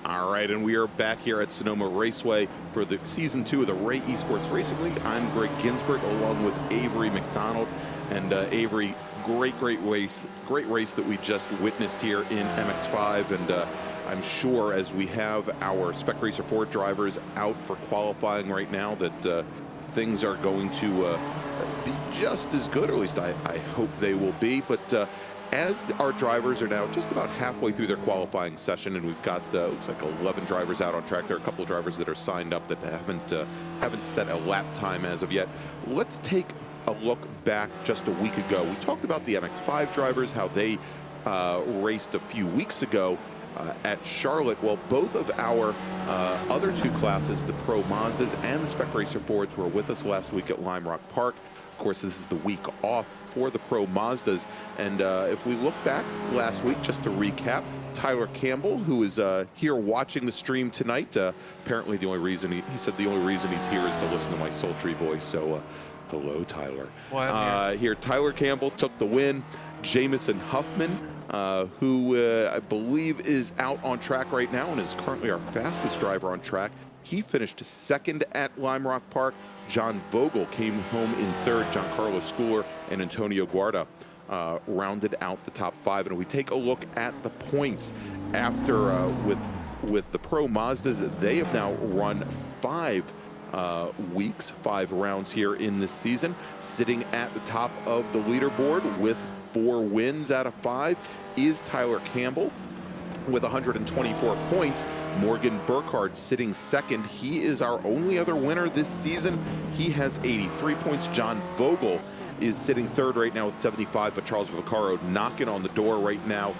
All right, and we are back here at Sonoma Raceway for the Season 2 of the Ray Esports Racing League. I'm Greg Ginsberg along with Avery McDonald. And Avery, great race that we just witnessed here in MX5. And I'm sure as we have our Spec Racer 4 drivers out for qualifying right now that things are going to be just as good, or at least I hope they will be. But as our drivers are now just about halfway through their qualifying session, and we've got looks like 11 drivers out on track. There are a couple of drivers that are signed up that haven't set a lap time as of yet. Let's take a look back just a week ago. We talked about the MX5 drivers, how they raced a few weeks ago at Charlotte. Well, both of our other 2 classes, the Pro Mazdas and the Spec Racer Fords, were with us last week at Lime Rock Park. Of course, this is the week off for the Pro Mazdas. And if we look back last week, just to recap, Tyler Campbell, who is here watching the stream tonight, apparently the only reason, he said the only reason he's here is to listen to my sultry voice. So hello, Tyler. Here, Tyler Campbell took the win. Jamison Huffman, who I believe is out on track right now and is currently our fastest driver on track. He finished 2nd at Lime Rock Park. John Vogel came home in 3rd. Giancarlo Schooler and Antonio Guarda rounded out the top 5. And we take a look at the points after with the Pro Mazdas, they have now run 5 weeks, 5 rounds here in this season, sitting at the top of the leaderboard with 4 wins out of 5 is Tyler Campbell with 124 points. Morgan Burkhardt sitting 2nd. He is our only other winner this season. He has 83 points. John Vogel is sitting 3rd right now with 75, but Charles Vaccaro knocking on the door right now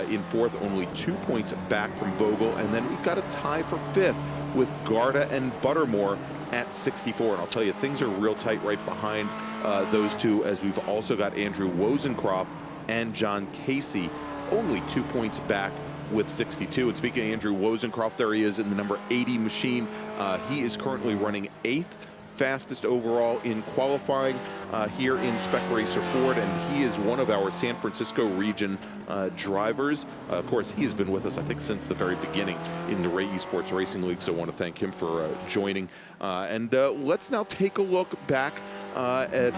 in 4th, only 2 points back from Vogel. And then we've got a tie for 5th with Garda and Buttermore, at 64. And I'll tell you, things are real tight right behind those two, as we've also got Andrew Wozencroft and John Casey only 2 points back with 62. And speaking of Andrew Wozencroft, there he is in the number 80 machine. He is currently running 8th fastest overall in qualifying here in Spec Racer Ford, and he is one of our San Francisco region drivers. Of course, he has been with us, I think, since the very beginning in the Ray Esports Racing League, so I want to thank him for joining. And let's now take a look back at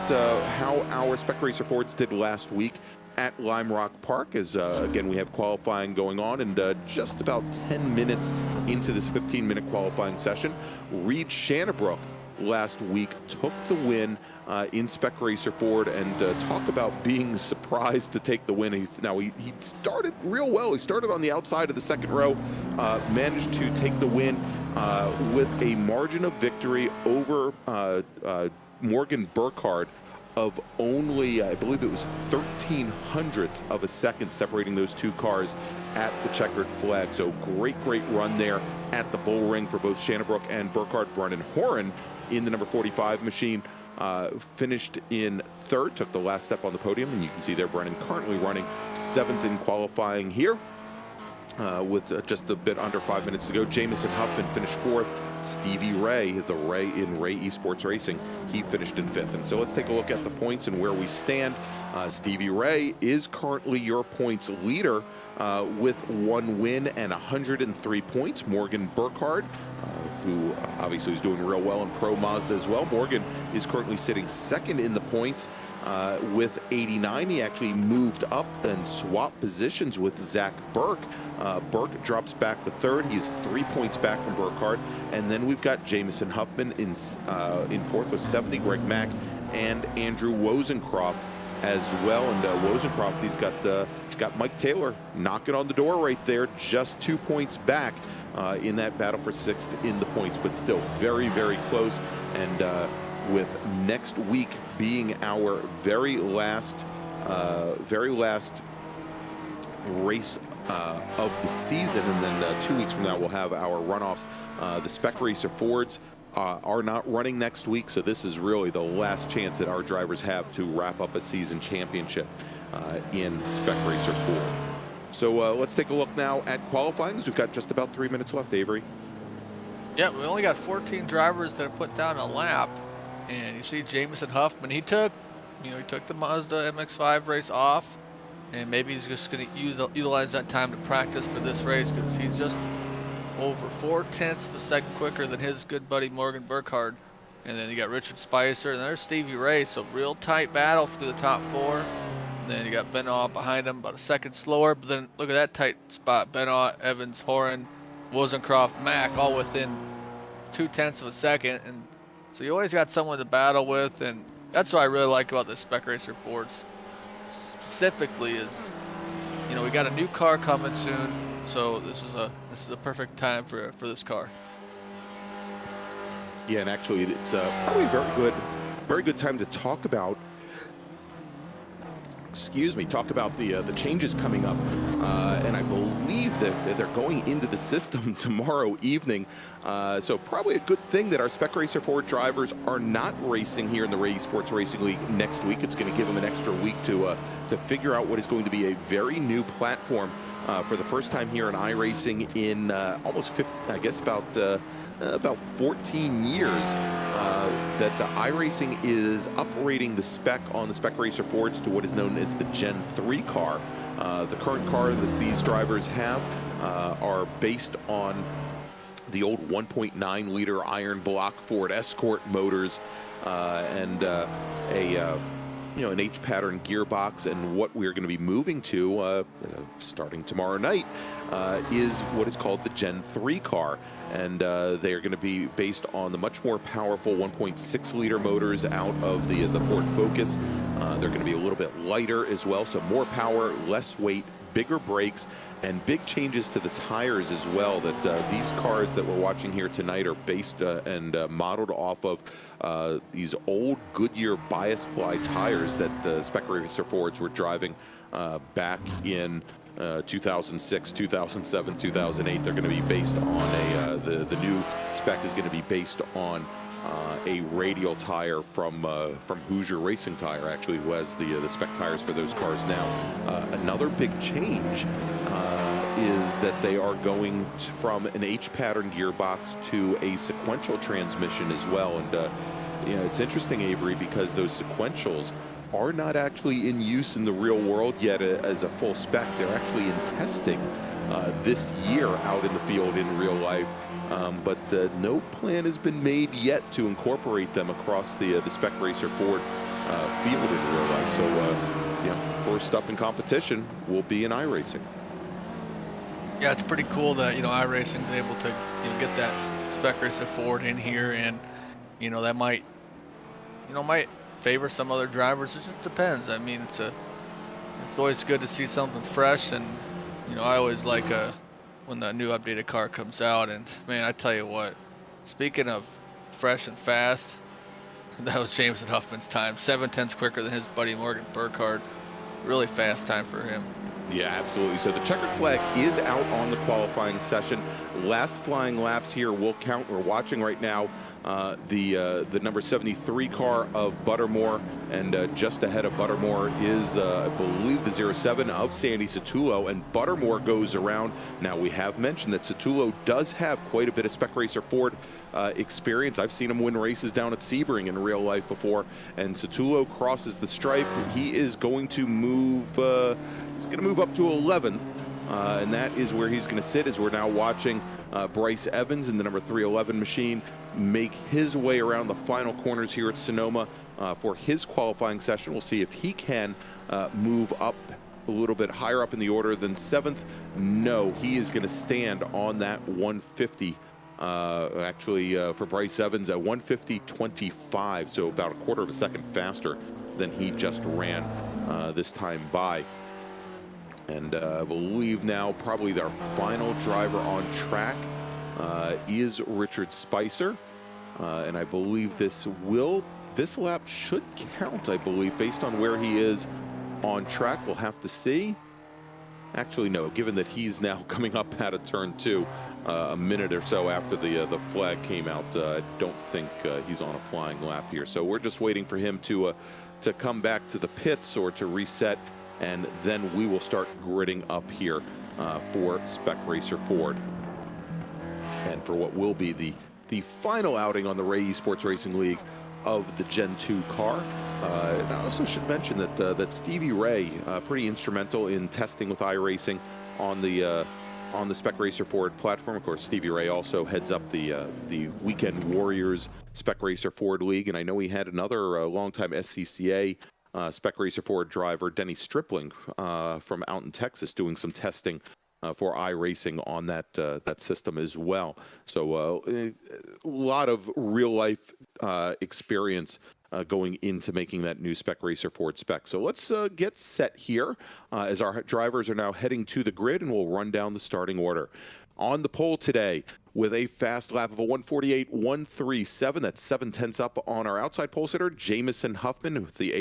how our Spec Racer Fords did last week at Lime Rock Park, as again we have qualifying going on, and just about 10 minutes into this 15-minute qualifying session, Reed Shannabrook last week took the win in Spec Racer Ford, and talk about being surprised to take the win. He started real well. He started on the outside of the second row, managed to take the win with a margin of victory over Morgan Burkhardt of only, I believe it was 0.13 of a second separating those two cars at the checkered flag. So great run there at the bull ring for both Shannabrook and Burkhardt. Brennan Horan in the number 45 machine finished in 3rd, took the last step on the podium, and you can see there Brennan currently running 7th in qualifying here with just a bit under 5 minutes to go. Jamison Huffman finished 4th. Stevie Ray, the Ray in Ray Esports Racing, he finished in 5th. And so let's take a look at the points and where we stand. Stevie Ray is currently your points leader with 1 win and 103 points. Morgan Burkhardt, who obviously is doing real well in Pro Mazda as well. Morgan is currently sitting 2nd in the points with 89. He actually moved up and swapped positions with Zach Burke. Burke drops back to 3rd. He's 3 points back from Burkhardt. And then we've got Jamison Huffman in 4th with 70, Greg Mack, and Andrew Wozencroft as well. And Wozencroft, he's got Mike Taylor knocking on the door right there, just 2 points back in that battle for 6th in the points, but still very close. And with next week being our very last race of the season, and then 2 weeks from now we'll have our runoffs. The Spec Racer Fords are not running next week, so this is really the last chance that our drivers have to wrap up a season championship in Spec Racer Ford. So let's take a look now at qualifying. We've got just about 3 minutes left, Avery. Yeah, we only got 14 drivers that have put down a lap, and you see Jamison Huffman. He took the Mazda MX-5 race off, and maybe he's just going to utilize that time to practice for this race, because he's just over 0.4 of a second quicker than his good buddy Morgan Burkhardt. And then you got Richard Spicer, and there's Stevie Ray. So real tight battle through the top 4. And then you got Benoit behind him, about a second slower. But then look at that tight spot: Benoit, Evans, Horan, Wozencroft, Mack, all within 0.2 of a second. And so you always got someone to battle with, and that's what I really like about the Spec Racer Fords specifically is, we got a new car coming soon. So this is a perfect time for this car. Yeah, and actually it's probably a very good time to talk about the changes coming up, and I believe that they're going into the system tomorrow evening. So probably a good thing that our Spec Racer Ford drivers are not racing here in the Ray Esports Racing League next week. It's going to give them an extra week to figure out what is going to be a very new platform for the first time here in iRacing in almost 50, I guess about 14 years that iRacing is uprating the spec on the Spec Racer Fords to what is known as the Gen 3 car. The current car that these drivers have are based on the old 1.9 liter iron block Ford Escort motors and an H-pattern gearbox. And what we're going to be moving to starting tomorrow night is what is called the Gen 3 car. And they are going to be based on the much more powerful 1.6 liter motors out of the Ford Focus. They're going to be a little bit lighter as well, so more power, less weight, bigger brakes, and big changes to the tires as well. That these cars that we're watching here tonight are based and modeled off of these old Goodyear bias ply tires that the Spec Racer Fords were driving back in 2006, 2007, 2008. They're going to be based on the new spec is going to be based on a radial tire from Hoosier Racing Tire, actually, who has the spec tires for those cars now. Another big change is that they are going from an H-pattern gearbox to a sequential transmission as well. And you know, it's interesting, Avery, because those sequentials are not actually in use in the real world yet as a full spec. They're actually in testing this year out in the field in real life. But no plan has been made yet to incorporate them across the Spec Racer Ford field in real life. So, yeah, first up in competition will be in iRacing. Yeah, it's pretty cool that, you know, iRacing is able to, you know, get that Spec Racer Ford in here, and, you know, that might favor some other drivers. It just depends. I mean, it's always good to see something fresh, and, you know, I always like when the new updated car comes out. And man, I tell you what, speaking of fresh and fast, that was Jameson Huffman's time, 7/10 quicker than his buddy Morgan Burkhardt. Really fast time for him. Yeah, absolutely. So the checkered flag is out on the qualifying session. Last flying laps here will count. We're watching right now the number 73 car of Buttermore, and just ahead of Buttermore is, I believe, the 07 of Sandy Satullo, and Buttermore goes around. Now, we have mentioned that Satullo does have quite a bit of Spec Racer Ford experience. I've seen him win races down at Sebring in real life before, and Satullo crosses the stripe. He is going to move, he's going to move up to 11th, and that is where he's going to sit, as we're now watching Bryce Evans in the number 311 machine make his way around the final corners here at Sonoma for his qualifying session. We'll see if he can move up a little bit higher up in the order than 7th. No, he is going to stand on that 150. Actually, for Bryce Evans at 150.25, so about a quarter of a second faster than he just ran this time by. And I believe now probably their final driver on track is Richard Spicer. And I believe this lap should count, I believe, based on where he is on track. We'll have to see. Actually, no, given that he's now coming up out of turn 2 a minute or so after the flag came out, I don't think he's on a flying lap here. So we're just waiting for him to come back to the pits or to reset, and then we will start gridding up here for Spec Racer Ford. And for what will be the final outing on the Ray Esports Racing League of the Gen 2 car. And I also should mention that Stevie Ray, pretty instrumental in testing with iRacing on the Spec Racer Ford platform. Of course, Stevie Ray also heads up the Weekend Warriors Spec Racer Ford League, and I know he had another longtime SCCA Spec Racer Ford driver, Denny Stripling, from out in Texas, doing some testing for iRacing on that system as well. So a lot of real life experience going into making that new Spec Racer Ford spec. So let's get set here as our drivers are now heading to the grid, and we'll run down the starting order. On the pole today, with a fast lap of a 148.137, that's 7/10 up on our outside pole sitter, Jameson Huffman with the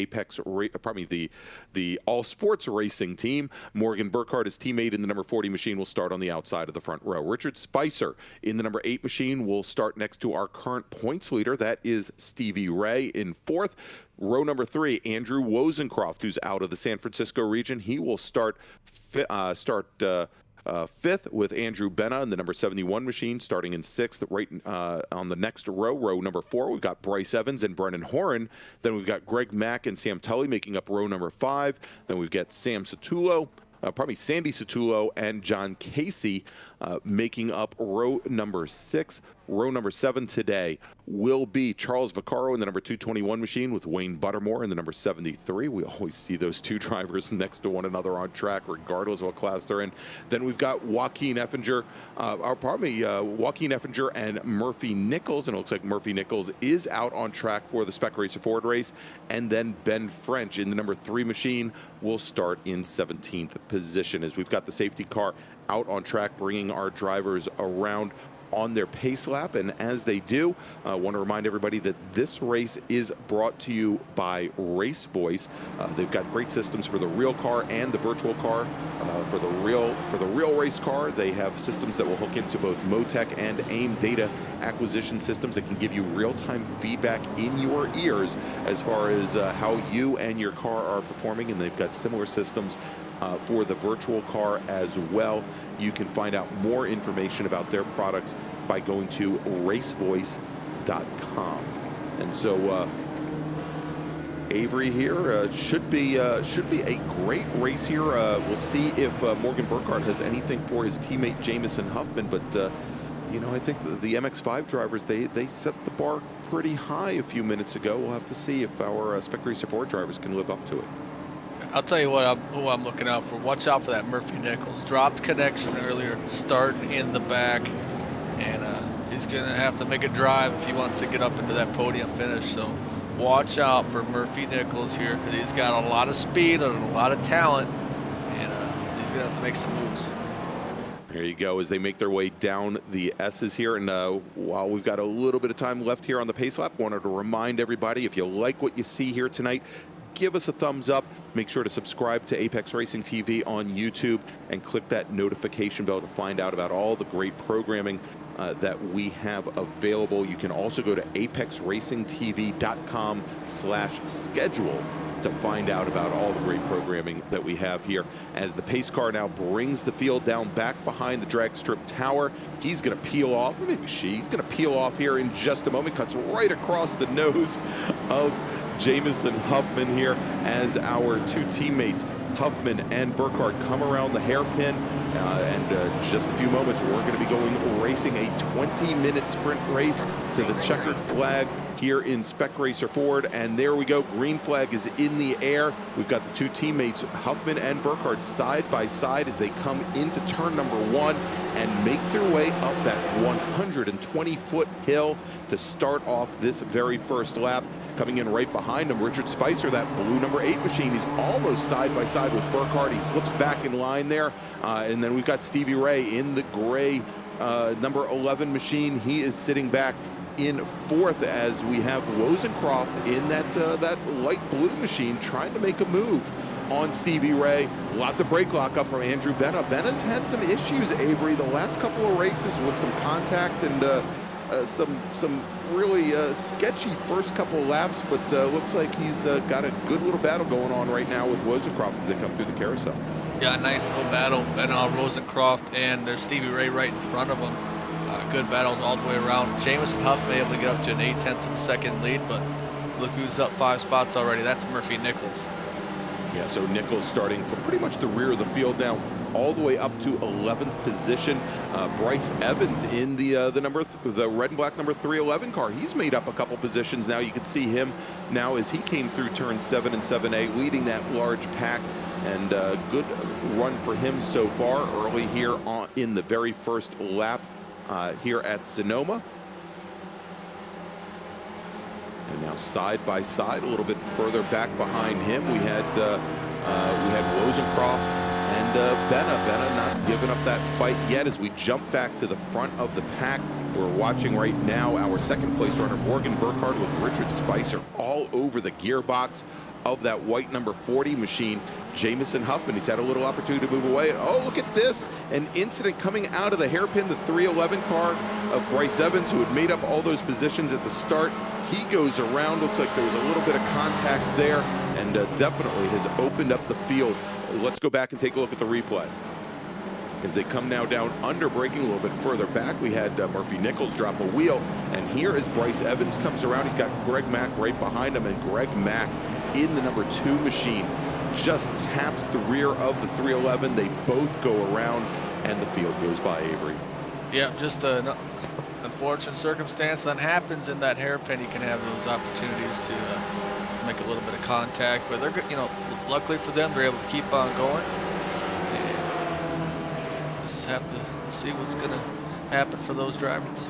the All Sports Racing team. Morgan Burkhardt, his teammate in the number 40 machine, will start on the outside of the front row. Richard Spicer in the number 8 machine will start next to our current points leader. That is Stevie Ray in 4th. Row number 3, Andrew Wozencroft, who's out of the San Francisco region. He will start 5th with Andrew Benna in the number 71 machine, starting in 6th. Right on the next row number 4, we've got Bryce Evans and Brennan Horan. Then we've got Greg Mack and Sam Tully making up row number 5. Then we've got Sandy Satullo and John Casey making up row number 6. Row number 7 today will be Charles Vaccaro in the number 221 machine with Wayne Buttermore in the number 73. We always see those two drivers next to one another on track, regardless of what class they're in. Then we've got Joaquin Effinger and Murphy Nichols, and it looks like Murphy Nichols is out on track for the Spec Racer Ford race. And then Ben French in the number 3 machine will start in 17th position, as we've got the safety car out on track, bringing our drivers around on their pace lap. And as they do, I want to remind everybody that this race is brought to you by RaceVoice. They've got great systems for the real car and the virtual car. For the real race car, they have systems that will hook into both Motec and AIM data acquisition systems that can give you real-time feedback in your ears as far as how you and your car are performing. And they've got similar systems for the virtual car as well. You can find out more information about their products by going to racevoice.com. And so Avery here should be a great race here. We'll see if Morgan Burkhardt has anything for his teammate Jamison Huffman, but you know, I think the MX-5 drivers, they set the bar pretty high a few minutes ago. We'll have to see if our Spec Racer 4 drivers can live up to it. I'll tell you what, who I'm looking out for. Watch out for that Murphy Nichols. Dropped connection earlier, starting in the back, and he's going to have to make a drive if he wants to get up into that podium finish. So watch out for Murphy Nichols here, because he's got a lot of speed and a lot of talent, and he's going to have to make some moves. There you go, as they make their way down the S's here. And while we've got a little bit of time left here on the pace lap, wanted to remind everybody, if you like what you see here tonight, give us a thumbs up. Make sure to subscribe to Apex Racing TV on YouTube and click that notification bell to find out about all the great programming that we have available. You can also go to apexracingtv.com/schedule to find out about all the great programming that we have here. As the pace car now brings the field down back behind the drag strip tower, he's going to peel off, or maybe he's going to peel off here in just a moment. Cuts right across the nose of Jamison Huffman here as our two teammates Huffman and Burkhardt come around the hairpin, and just a few moments we're going to be going racing a 20-minute sprint race to the checkered flag here in Spec Racer Ford. And there we go, green flag is in the air. We've got the two teammates Huffman and Burkhardt side by side as they come into turn number 1 and make their way up that 120-foot hill to start off this very first lap. Coming in right behind him, Richard Spicer, that blue number 8 machine. He's almost side by side with Burkhardt. He slips back in line there. And then we've got Stevie Ray in the gray number 11 machine. He is sitting back in 4th as we have Wozencroft in that light blue machine trying to make a move on Stevie Ray. Lots of brake lock up from Andrew Benna. Benna's had some issues, Avery, the last couple of races with some contact and some really sketchy first couple of laps, but looks like he's got a good little battle going on right now with Wozencroft as they come through the carousel. Yeah, nice little battle. Benna, Rosencroft, and there's Stevie Ray right in front of him. Good battles all the way around. Jamison Huffman able to get up to an 0.8 of a second lead, but look who's up 5 spots already. That's Murphy Nichols. Yeah, so Nichols starting from pretty much the rear of the field now, all the way up to 11th position. Bryce Evans in the red and black number 311 car. He's made up a couple positions now. You can see him now as he came through turn 7 and 7A, leading that large pack. And good run for him so far early here in the very first lap here at Sonoma. And now side by side, a little bit further back behind him, we had Wozencroft and Benna. Benna not giving up that fight yet as we jump back to the front of the pack. We're watching right now our second place runner Morgan Burkhardt with Richard Spicer all over the gearbox of that white number 40 machine. Jamison Huffman, he's had a little opportunity to move away. Oh, look at this, an incident coming out of the hairpin, the 311 car of Bryce Evans, who had made up all those positions at the start. He goes around, looks like there was a little bit of contact there, and definitely has opened up the field. Let's go back and take a look at the replay. As they come now down under braking a little bit further back, we had Murphy Nichols drop a wheel, and here as Bryce Evans comes around, he's got Greg Mack right behind him, and Greg Mack in the number 2 machine just taps the rear of the 311. They both go around, and the field goes by, Avery. Yeah, just an unfortunate circumstance that happens in that hairpin. You can have those opportunities to make a little bit of contact, but they're, you know, luckily for them, they're able to keep on going. And just have to see what's going to happen for those drivers.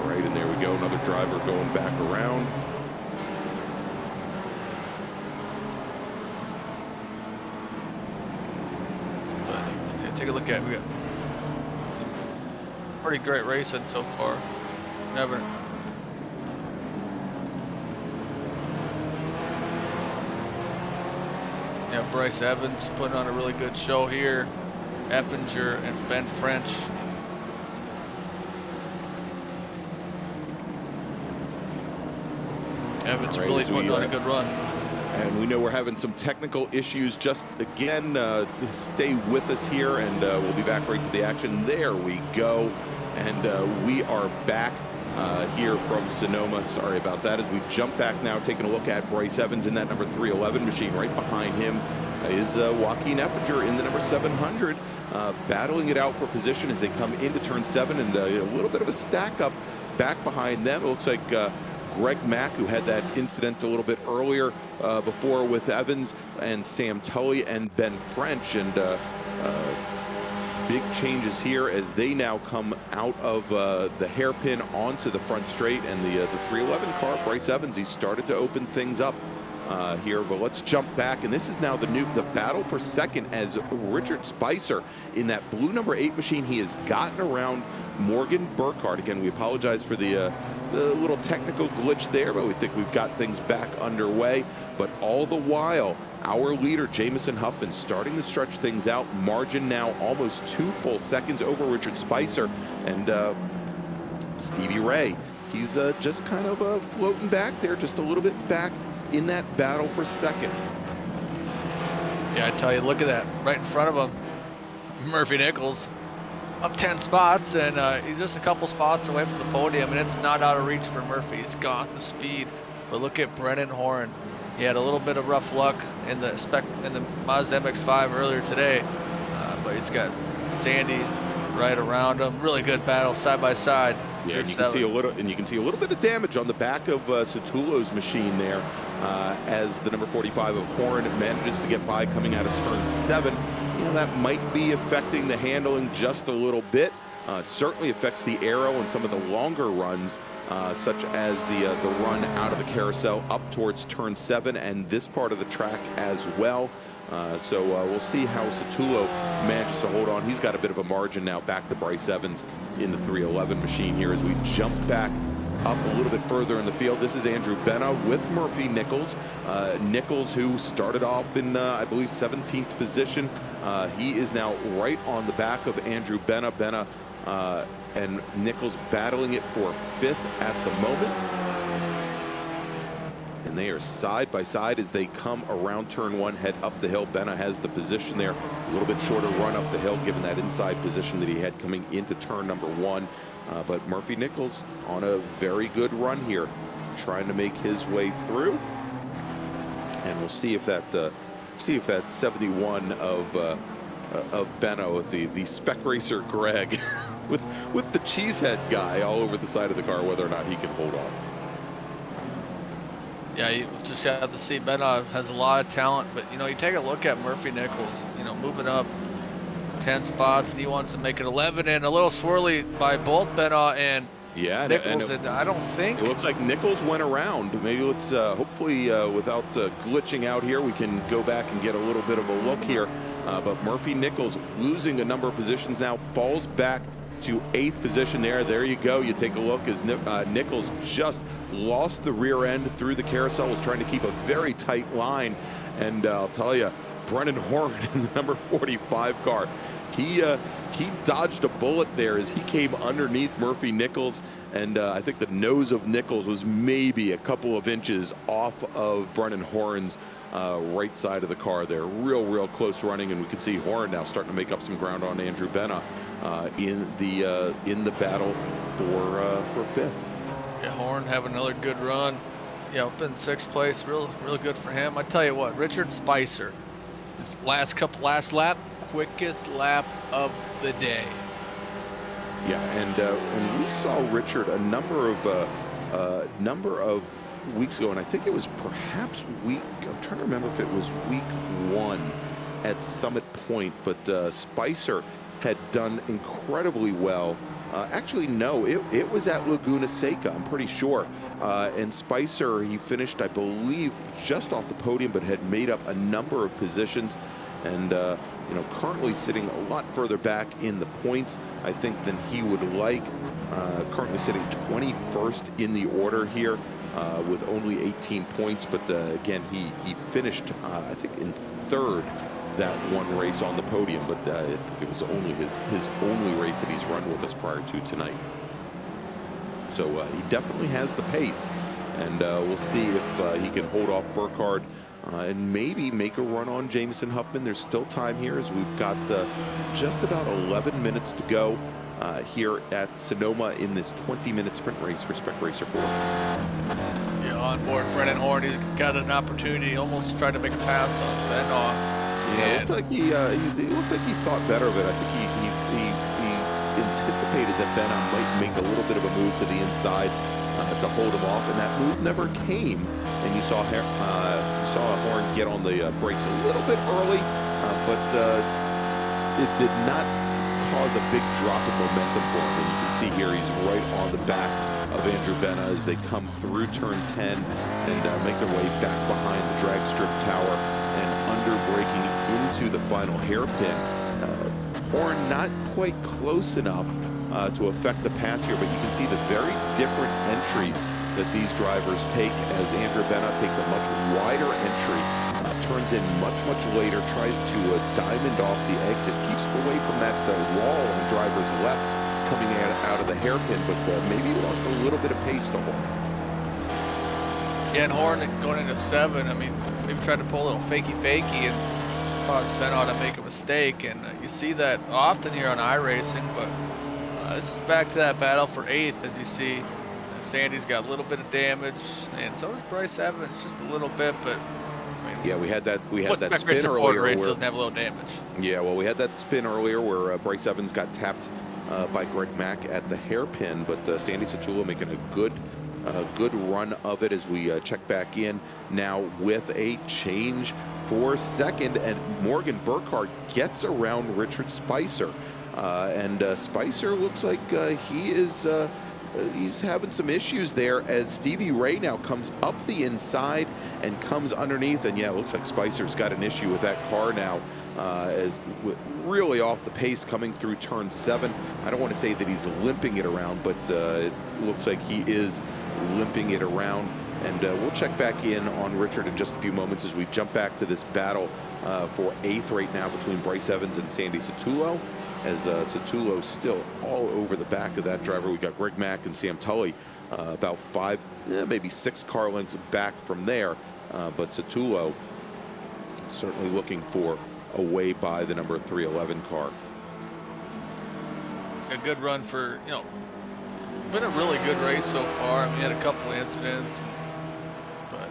All right, and there we go, another driver going back around. Take a look at it. We got pretty great racing so far. Never. Yeah, Bryce Evans putting on a really good show here. Effinger and Ben French. Evans Right, really putting on a good run. And we know we're having some technical issues. Just again, stay with us here, and we'll be back right to the action. There we go. And we are back here from Sonoma. Sorry about that. As we jump back now, taking a look at Bryce Evans in that number 311 machine. Right behind him is Joaquin Effinger in the number 700, battling it out for position as they come into turn 7, and a little bit of a stack up back behind them. It looks like Greg Mack, who had that incident a little bit earlier before with Evans, and Sam Tully and Ben French, and big changes here as they now come out of the hairpin onto the front straight, and the 311 car, Bryce Evans, he started to open things up here. But let's jump back, and this is now the battle for second, as Richard Spicer in that blue number 8 machine, he has gotten around Morgan Burkhardt. Again, we apologize for the little technical glitch there, but we think we've got things back underway. But all the while, our leader, Jamison Huffman, starting to stretch things out. Margin now almost 2 full seconds over Richard Spicer. And Stevie Ray, he's just kind of floating back there, just a little bit back in that battle for second. Yeah, I tell you, look at that. Right in front of him, Murphy Nichols. Up 10 spots, and he's just a couple spots away from the podium, and it's not out of reach for Murphy. He's got the speed. But look at Brennan Horn. He had a little bit of rough luck in the Mazda MX-5 earlier today, but he's got Sandy right around him. Really good battle side by side. Yeah, and you can see a little bit of damage on the back of Satulo's machine there, as the number 45 of Horn manages to get by coming out of turn 7. You know, that might be affecting the handling just a little bit. Certainly affects the aero and some of the longer runs, such as the run out of the carousel up towards turn 7 and this part of the track as well. So we'll see how Satulo manages to hold on. He's got a bit of a margin now back to Bryce Evans in the 311 machine here as we jump back up a little bit further in the field. This is Andrew Benna with Murphy Nichols. Nichols, who started off in, I believe, 17th position. He is now right on the back of Andrew Benna. Benna and Nichols battling it for 5th at the moment. And they are side by side as they come around turn 1, head up the hill. Benna has the position there. A little bit shorter run up the hill, given that inside position that he had coming into turn number 1. But Murphy Nichols on a very good run here, trying to make his way through. And we'll see if that 71 of Benno, the spec racer Greg, with the cheesehead guy all over the side of the car, whether or not he can hold off. Yeah, you just have to see. Benna has a lot of talent, but you know, you take a look at Murphy Nichols, you know, moving up 10 spots, and he wants to make it 11, and a little swirly by both Benna and Nichols, and I don't think it looks like Nichols went around. Maybe let's hopefully without glitching out here, we can go back and get a little bit of a look here. But Murphy Nichols losing a number of positions now, falls back to 8th position there. There you go. You take a look as Nichols just lost the rear end through the carousel, was trying to keep a very tight line. And I'll tell you, Brennan Horn in the number 45 car, he dodged a bullet there as he came underneath Murphy Nichols. And I think the nose of Nichols was maybe a couple of inches off of Brennan Horn's right side of the car there. Real close running, and we can see Horn now starting to make up some ground on Andrew Benna in the battle for 5th. Yeah, Horn having another good run. Yeah, up in 6th place, real good for him. I tell you what, Richard Spicer, his last lap, quickest lap of the day. Yeah, and we saw Richard a number of weeks ago, and I think it was perhaps I'm trying to remember if it was week 1 at Summit Point, but Spicer had done incredibly well. Actually, no, it was at Laguna Seca, I'm pretty sure. And Spicer, he finished, I believe, just off the podium, but had made up a number of positions. And you know, currently sitting a lot further back in the points, I think, than he would like. Currently sitting 21st in the order here with only 18 points. But again, he finished, I think, in third that one race on the podium. But I think it was only his only race that he's run with us prior to tonight. So he definitely has the pace. And we'll see if he can hold off Burkhardt and maybe make a run on Jamison Huffman. There's still time here, as we've got just about 11 minutes to go here at Sonoma in this 20-minute sprint race for Spec Racer 4. Yeah, on board Brennan Horn. He's got an opportunity, almost tried to make a pass on Benoit. Yeah, it looked like he thought better of it. I think he anticipated that Benoit might make a little bit of a move to the inside to hold him off, and that move never came. And you saw Horn get on the brakes a little bit early, but it did not cause a big drop in momentum for him. And you can see here he's right on the back of Andrew Benoit as they come through turn 10 and make their way back behind the drag strip tower and under braking into the final hairpin. Horn not quite close enough to affect the pass here, but you can see the very different entries that these drivers take as Andrew Benoit takes a much wider entry, turns in much later, tries to diamond off the exit, keeps away from that wall on driver's left coming out of the hairpin, but maybe lost a little bit of pace to Horn. Yeah, and Horn going into 7, I mean, maybe tried to pull a little fakey and caused Benoit to make a mistake, and you see that often here on iRacing, but this is back to that battle for 8th, as you see. Sandy's got a little bit of damage, and so does Bryce Evans, just a little bit, but I mean, yeah, we had that spin earlier. earlier. Race doesn't have a little damage. Yeah, well, we had that spin earlier where Bryce Evans got tapped by Greg Mack at the hairpin, but Sandy Satullo making a good run of it as we check back in now with a change for second, and Morgan Burkhardt gets around Richard Spicer. And Spicer looks like he's having some issues there as Stevie Ray now comes up the inside and comes underneath. And yeah, it looks like Spicer's got an issue with that car now. Really off the pace coming through turn 7. I don't want to say that he's limping it around, but it looks like he is limping it around. And we'll check back in on Richard in just a few moments as we jump back to this battle for 8th right now between Bryce Evans and Sandy Satullo. As Satullo still all over the back of that driver. We got Greg Mack and Sam Tully about 5, maybe 6 car lengths back from there. But Satullo certainly looking for a way by the number 311 car. A good run for, you know, been a really good race so far. I mean, he had a couple of incidents, but,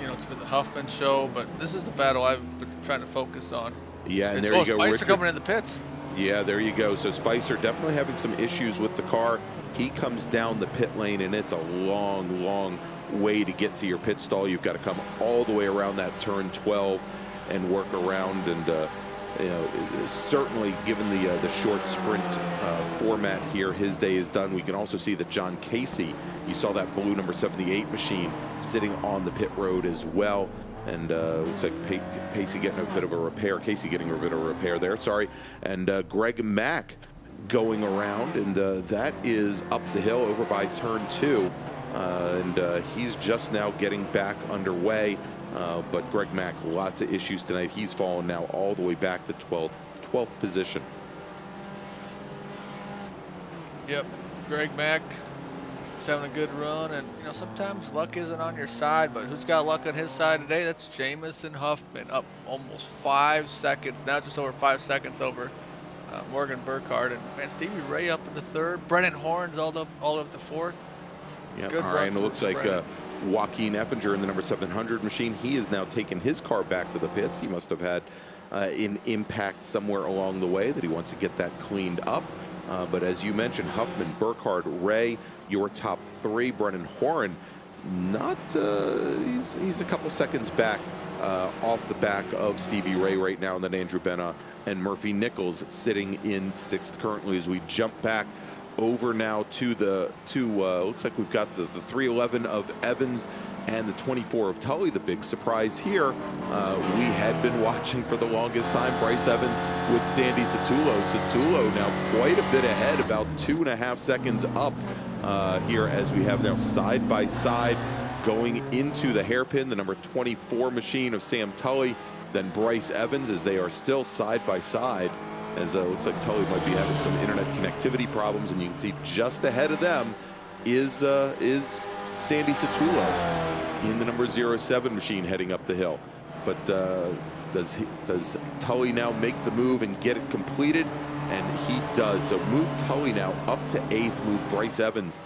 you know, it's been the Huffman show, but this is the battle I've been trying to focus on. Yeah, and there you go, Spicer Richard coming in the pits. Yeah, there you go. So Spicer definitely having some issues with the car. He comes down the pit lane, and it's a long way to get to your pit stall. You've got to come all the way around that turn 12 and work around. And you know, certainly given the short sprint format here, his day is done. We can also see that John Casey, you saw that blue number 78 machine sitting on the pit road as well. And looks like Casey getting a bit of a repair. Casey getting a bit of a repair there, sorry. And Greg Mack going around, and that is up the hill over by turn 2. And he's just now getting back underway. But Greg Mack, lots of issues tonight. He's fallen now all the way back to 12th position. Yep, Greg Mack is having a good run, and you know, sometimes luck isn't on your side, but who's got luck on his side today? That's Jamison Huffman, up almost 5 seconds, now just over 5 seconds over Morgan Burkhardt, and man, Stevie Ray up into 3rd. Brennan Horn's all up to 4th. Yeah, all right, and it looks like Joaquin Effinger in the number 700 machine, he is now taking his car back to the pits. He must have had an impact somewhere along the way that he wants to get that cleaned up. But as you mentioned, Huffman, Burkhardt, Ray, your top 3. Brennan Horn, not he's a couple seconds back off the back of Stevie Ray right now, and then Andrew Benoit and Murphy Nichols sitting in 6th currently. As we jump back over now to looks like we've got the 311 of Evans and the 24 of Tully. The big surprise here, we had been watching for the longest time Bryce Evans with Sandy Satullo. Satullo now quite a bit ahead, about 2.5 seconds up here, as we have now side by side going into the hairpin, the number 24 machine of Sam Tully, then Bryce Evans, as they are still side by side, as it looks like Tully might be having some internet connectivity problems, and you can see just ahead of them is Sandy Satullo in the number 07 machine heading up the hill. But does Tully now make the move and get it completed? And he does. So move Tully now up to 8th, move Bryce Evans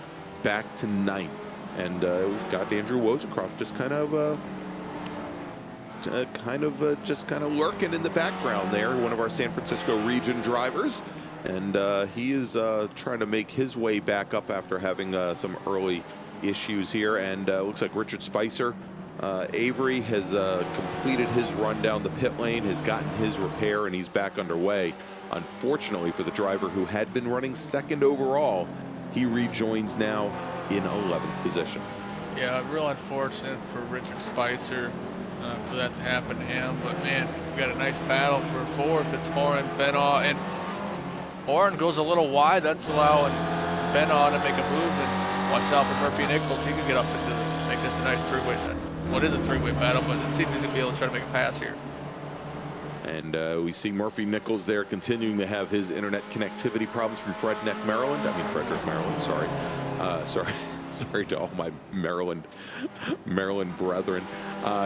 back to 9th. And we've got Andrew Wozencroft just kind of lurking in the background there, one of our San Francisco region drivers. And he is trying to make his way back up after having some early issues here. And looks like Richard Spicer, Avery has completed his run down the pit lane, has gotten his repair, and he's back underway. Unfortunately for the driver who had been running 2nd overall, he rejoins now in 11th position. Yeah, real unfortunate for Richard Spicer for that to happen to him. But man, we got a nice battle for 4th. It's Horan, Benaw, and Horan goes a little wide. That's allowing Benaw to make a move. And watch out for Murphy Nichols. He can get up and make this a nice three-way. Well, it is a three-way battle, but it seems he's gonna be able to try to make a pass here. And we see Murphy Nichols there continuing to have his internet connectivity problems from Frederick, Maryland. Sorry to all my Maryland brethren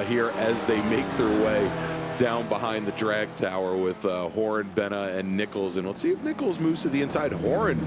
here as they make their way down behind the drag tower with Horan, Benna, and Nichols. And let's see if Nichols moves to the inside. Horan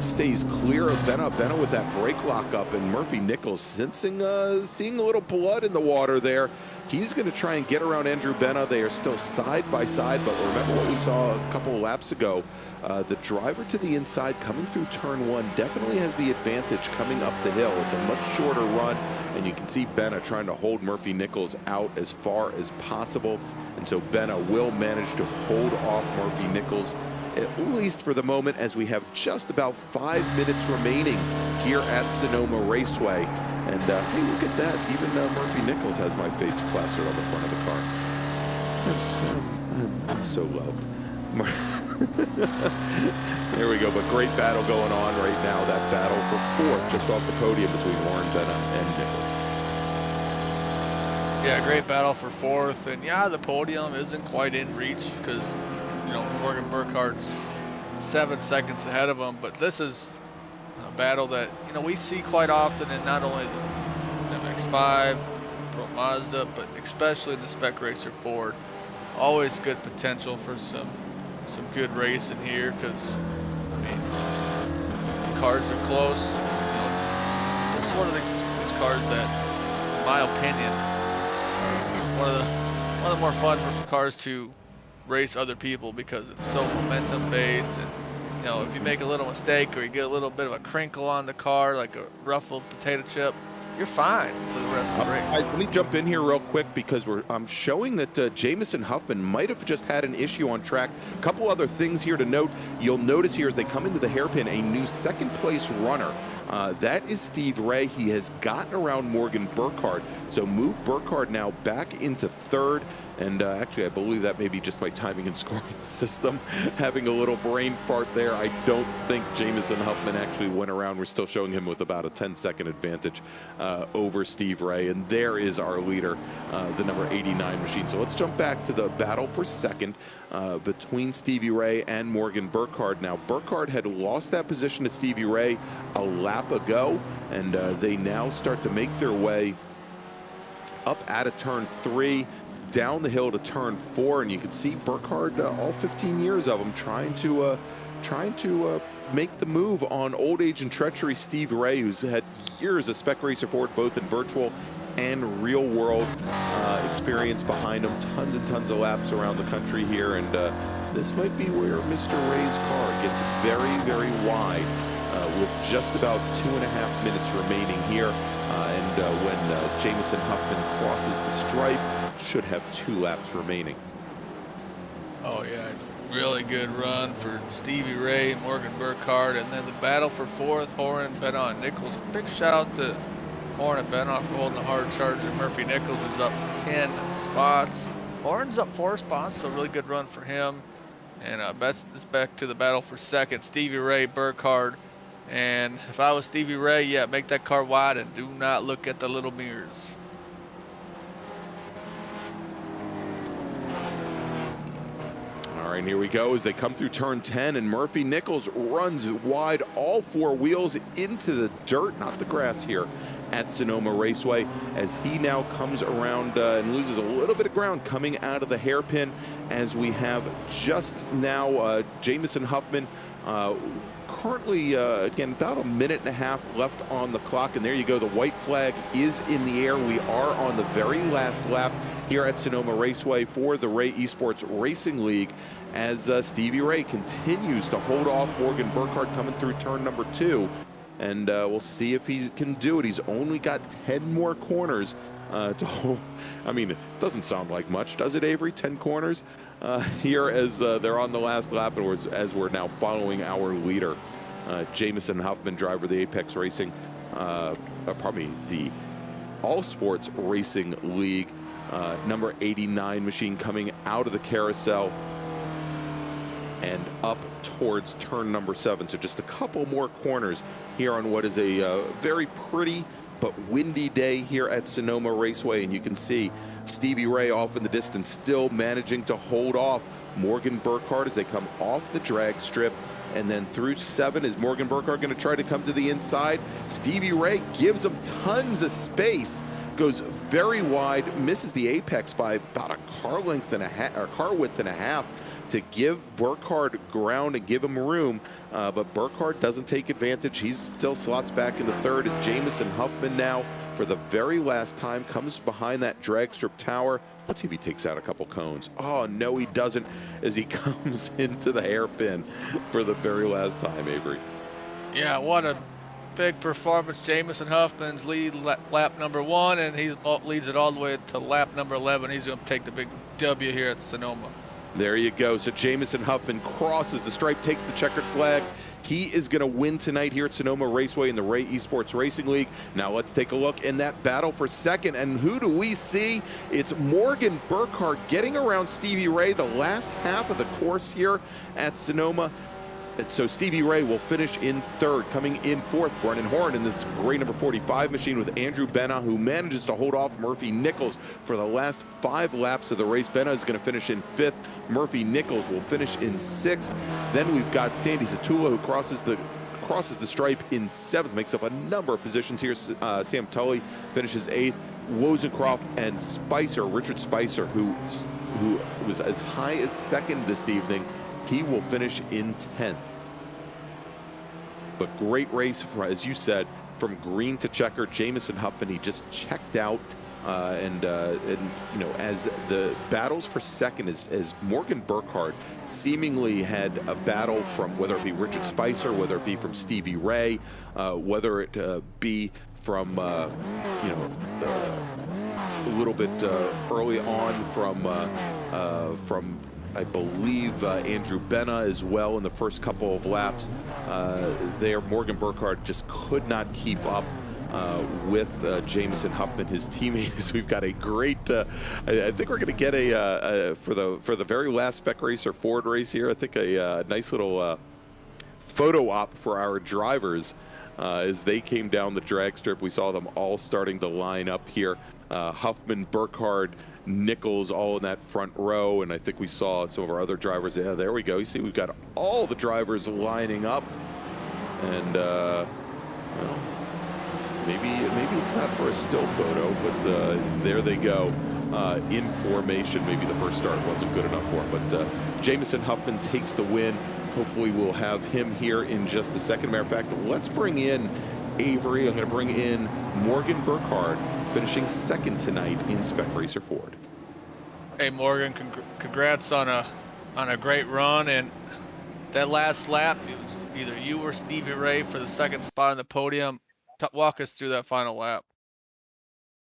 stays clear of Benna. Benna with that brake lock up, and Murphy Nichols sensing, seeing a little blood in the water there. He's going to try and get around Andrew Benna. They are still side by side, but remember what we saw a couple of laps ago. The driver to the inside coming through turn 1 definitely has the advantage coming up the hill. It's a much shorter run, and you can see Benna trying to hold Murphy Nichols out as far as possible. And so Benna will manage to hold off Murphy Nichols, at least for the moment, as we have just about 5 minutes remaining here at Sonoma Raceway. And hey, look at that. Even Murphy Nichols has my face plastered on the front of the car. I'm so loved. There we go. But great battle going on right now. That battle for 4th, just off the podium between Warren, Benna, and Nichols. Yeah, great battle for 4th. And yeah, the podium isn't quite in reach because, you know, Morgan Burkhardt's 7 seconds ahead of him. But this is a battle that, you know, we see quite often in not only the MX-5, Pro Mazda, but especially in the Spec Racer Ford. Always good potential for some good racing here because, I mean, the cars are close. You know, it's one of these cars that, in my opinion, are one of the more fun cars to race other people because it's so momentum based. And you know, if you make a little mistake or you get a little bit of a crinkle on the car, like a ruffled potato chip, you're fine for the rest of the race. Let me jump in here real quick because I'm showing that Jamison Huffman might have just had an issue on track. A couple other things here to note. You'll notice here as they come into the hairpin, a new 2nd place runner. That is Steve Ray. He has gotten around Morgan Burkhardt. So move Burkhardt now back into 3rd. And actually, I believe that may be just my timing and scoring system having a little brain fart there. I don't think Jamison Huffman actually went around. We're still showing him with about a 10-second advantage over Steve Ray. And there is our leader, the number 89 machine. So let's jump back to the battle for 2nd between Stevie Ray and Morgan Burkhardt. Now, Burkhardt had lost that position to Stevie Ray a lap ago, and they now start to make their way up out of turn 3. Down the hill to turn 4, and you can see Burkhardt, all 15 years of him, trying to make the move on old age and treachery Steve Ray, who's had years of Spec Racer Ford, both in virtual and real world experience behind him. Tons and tons of laps around the country here, and this might be where Mr. Ray's car gets very, very wide with just about 2.5 minutes remaining here. When Jamison Huffman crosses the stripe, should have 2 laps remaining. Oh yeah, really good run for Stevie Ray and Morgan Burkhardt, and then the battle for 4th, Horan, Benaud, Nichols. Big shout out to Horn and Benoff holding the hard charge, and Murphy Nichols is up 10 spots. Horn's up 4 spots, so really good run for him. And best is back to the battle for second. Stevie Ray, Burkhardt. And if I was Stevie Ray, yeah, make that car wide and do not look at the little mirrors. All right, here we go as they come through turn 10, and Murphy Nichols runs wide all 4 wheels into the dirt, not the grass here at Sonoma Raceway, as he now comes around and loses a little bit of ground coming out of the hairpin, as we have just now Jamison Huffman currently, again, about a minute and a half left on the clock, and there you go. The white flag is in the air. We are on the very last lap here at Sonoma Raceway for the Ray Esports Racing League, as Stevie Ray continues to hold off Morgan Burkhardt coming through turn number 2. And we'll see if he can do it. He's only got 10 more corners to hold. I mean, it doesn't sound like much, does it, Avery? 10 corners here as they're on the last lap, and as we're now following our leader, Jamison Huffman, driver of the Apex Racing, the All Sports Racing League, number 89 machine coming out of the carousel and up towards turn number 7. So just a couple more corners here on what is a very pretty but windy day here at Sonoma Raceway, and you can see Stevie Ray off in the distance still managing to hold off Morgan Burkhardt as they come off the drag strip, and then through 7 is Morgan Burkhardt going to try to come to the inside. Stevie Ray gives him tons of space, goes very wide, misses the apex by about a car length and a half, or car width and a half, to give Burkhardt ground and give him room, but Burkhardt doesn't take advantage. He still slots back in the third as Jamison Huffman now, for the very last time, comes behind that drag strip tower. Let's see if he takes out a couple cones. Oh, no, he doesn't, as he comes into the hairpin for the very last time, Avery. Yeah, what a big performance. Jamison Huffman's lead lap number 1, and he leads it all the way to lap number 11. He's going to take the big W here at Sonoma. There you go. So Jamison Huffman crosses the stripe, takes the checkered flag. He is going to win tonight here at Sonoma Raceway in the Ray Esports Racing League. Now let's take a look in that battle for second. And who do we see? It's Morgan Burkhardt getting around Stevie Ray the last half of the course here at Sonoma. And so Stevie Ray will finish in third. Coming in fourth, Brennan Horn in this gray number 45 machine with Andrew Benna, who manages to hold off Murphy Nichols for the last 5 laps of the race. Benna is going to finish in 5th. Murphy Nichols will finish in 6th. Then we've got Sandy Satula, who crosses the stripe in 7th, makes up a number of positions here. Sam Tully finishes 8th. Wozencroft and Spicer, Richard Spicer, who was as high as 2nd this evening, he will finish in 10th. But great race, as you said, from green to checker. Jamison Huffman, he just checked out, and you know, as the battles for second, as Morgan Burkhardt seemingly had a battle from, whether it be Richard Spicer, whether it be from Stevie Ray, whether it be from you know, a little bit early on from I believe Andrew Benna as well in the first couple of laps. There, Morgan Burkhardt just could not keep up with Jamison Huffman, his teammate. As we've got a great, I think we're going to get a for the very last Spec Racer Ford race here, I think a nice little photo op for our drivers as they came down the drag strip. We saw them all starting to line up here. Huffman, Burkhardt, Nichols all in that front row, and I think we saw some of our other drivers. Yeah, there we go. You see, we've got all the drivers lining up, and well, maybe it's not for a still photo, but there they go in formation. Maybe the first start wasn't good enough for him, but Jamison Huffman takes the win. Hopefully we'll have him here in just a second. Matter of fact, let's bring in Avery. I'm going to bring in Morgan Burkhardt, finishing 2nd tonight in Spec Racer Ford. Hey Morgan, congrats on a great run, and that last lap, it was either you or Stevie Ray for the 2nd spot on the podium. Walk us through that final lap.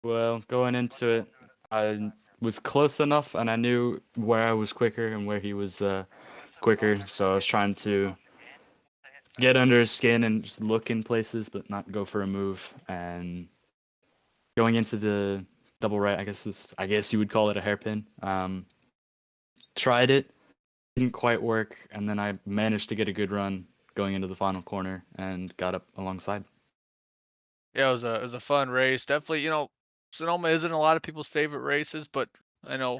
Well, going into it, I was close enough, and I knew where I was quicker and where he was quicker, so I was trying to get under his skin and just look in places but not go for a move. And going into the double right, I guess you would call it a hairpin. Tried it, didn't quite work, and then I managed to get a good run going into the final corner and got up alongside. Yeah, it was a fun race. Definitely, Sonoma isn't a lot of people's favorite races, but I know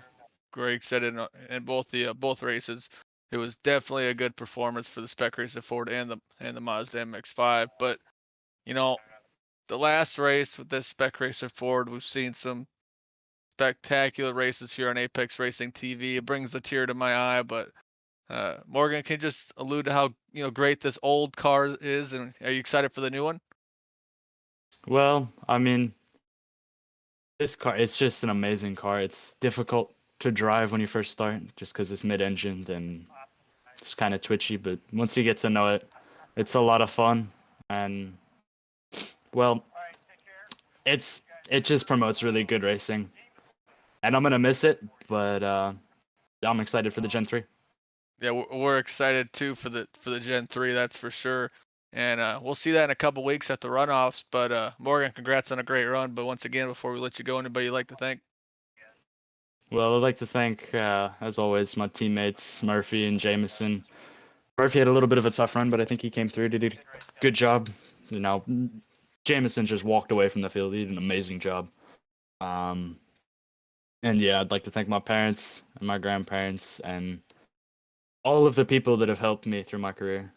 Greg said in both races, it was definitely a good performance for the Spec Racer Ford and the Mazda MX-5. But you know, the last race with this Spec Racer Ford, we've seen some spectacular races here on Apex Racing TV. It brings a tear to my eye. But Morgan, can you just allude to how great this old car is, and are you excited for the new one? Well, I mean, this car, it's just an amazing car. It's difficult to drive when you first start just because it's mid-engined and it's kind of twitchy, but once you get to know it, it's a lot of fun. And, well, it just promotes really good racing. And I'm going to miss it, but I'm excited for the Gen 3. Yeah, we're excited too for the Gen 3, that's for sure. And we'll see that in a couple weeks at the runoffs. But Morgan, congrats on a great run. But once again, before we let you go, anybody you'd like to thank? Well, I'd like to thank, as always, my teammates, Murphy and Jameson. Murphy had a little bit of a tough run, but I think he came through, did a good job. Jameson just walked away from the field. He did an amazing job. And yeah, I'd like to thank my parents and my grandparents and all of the people that have helped me through my career.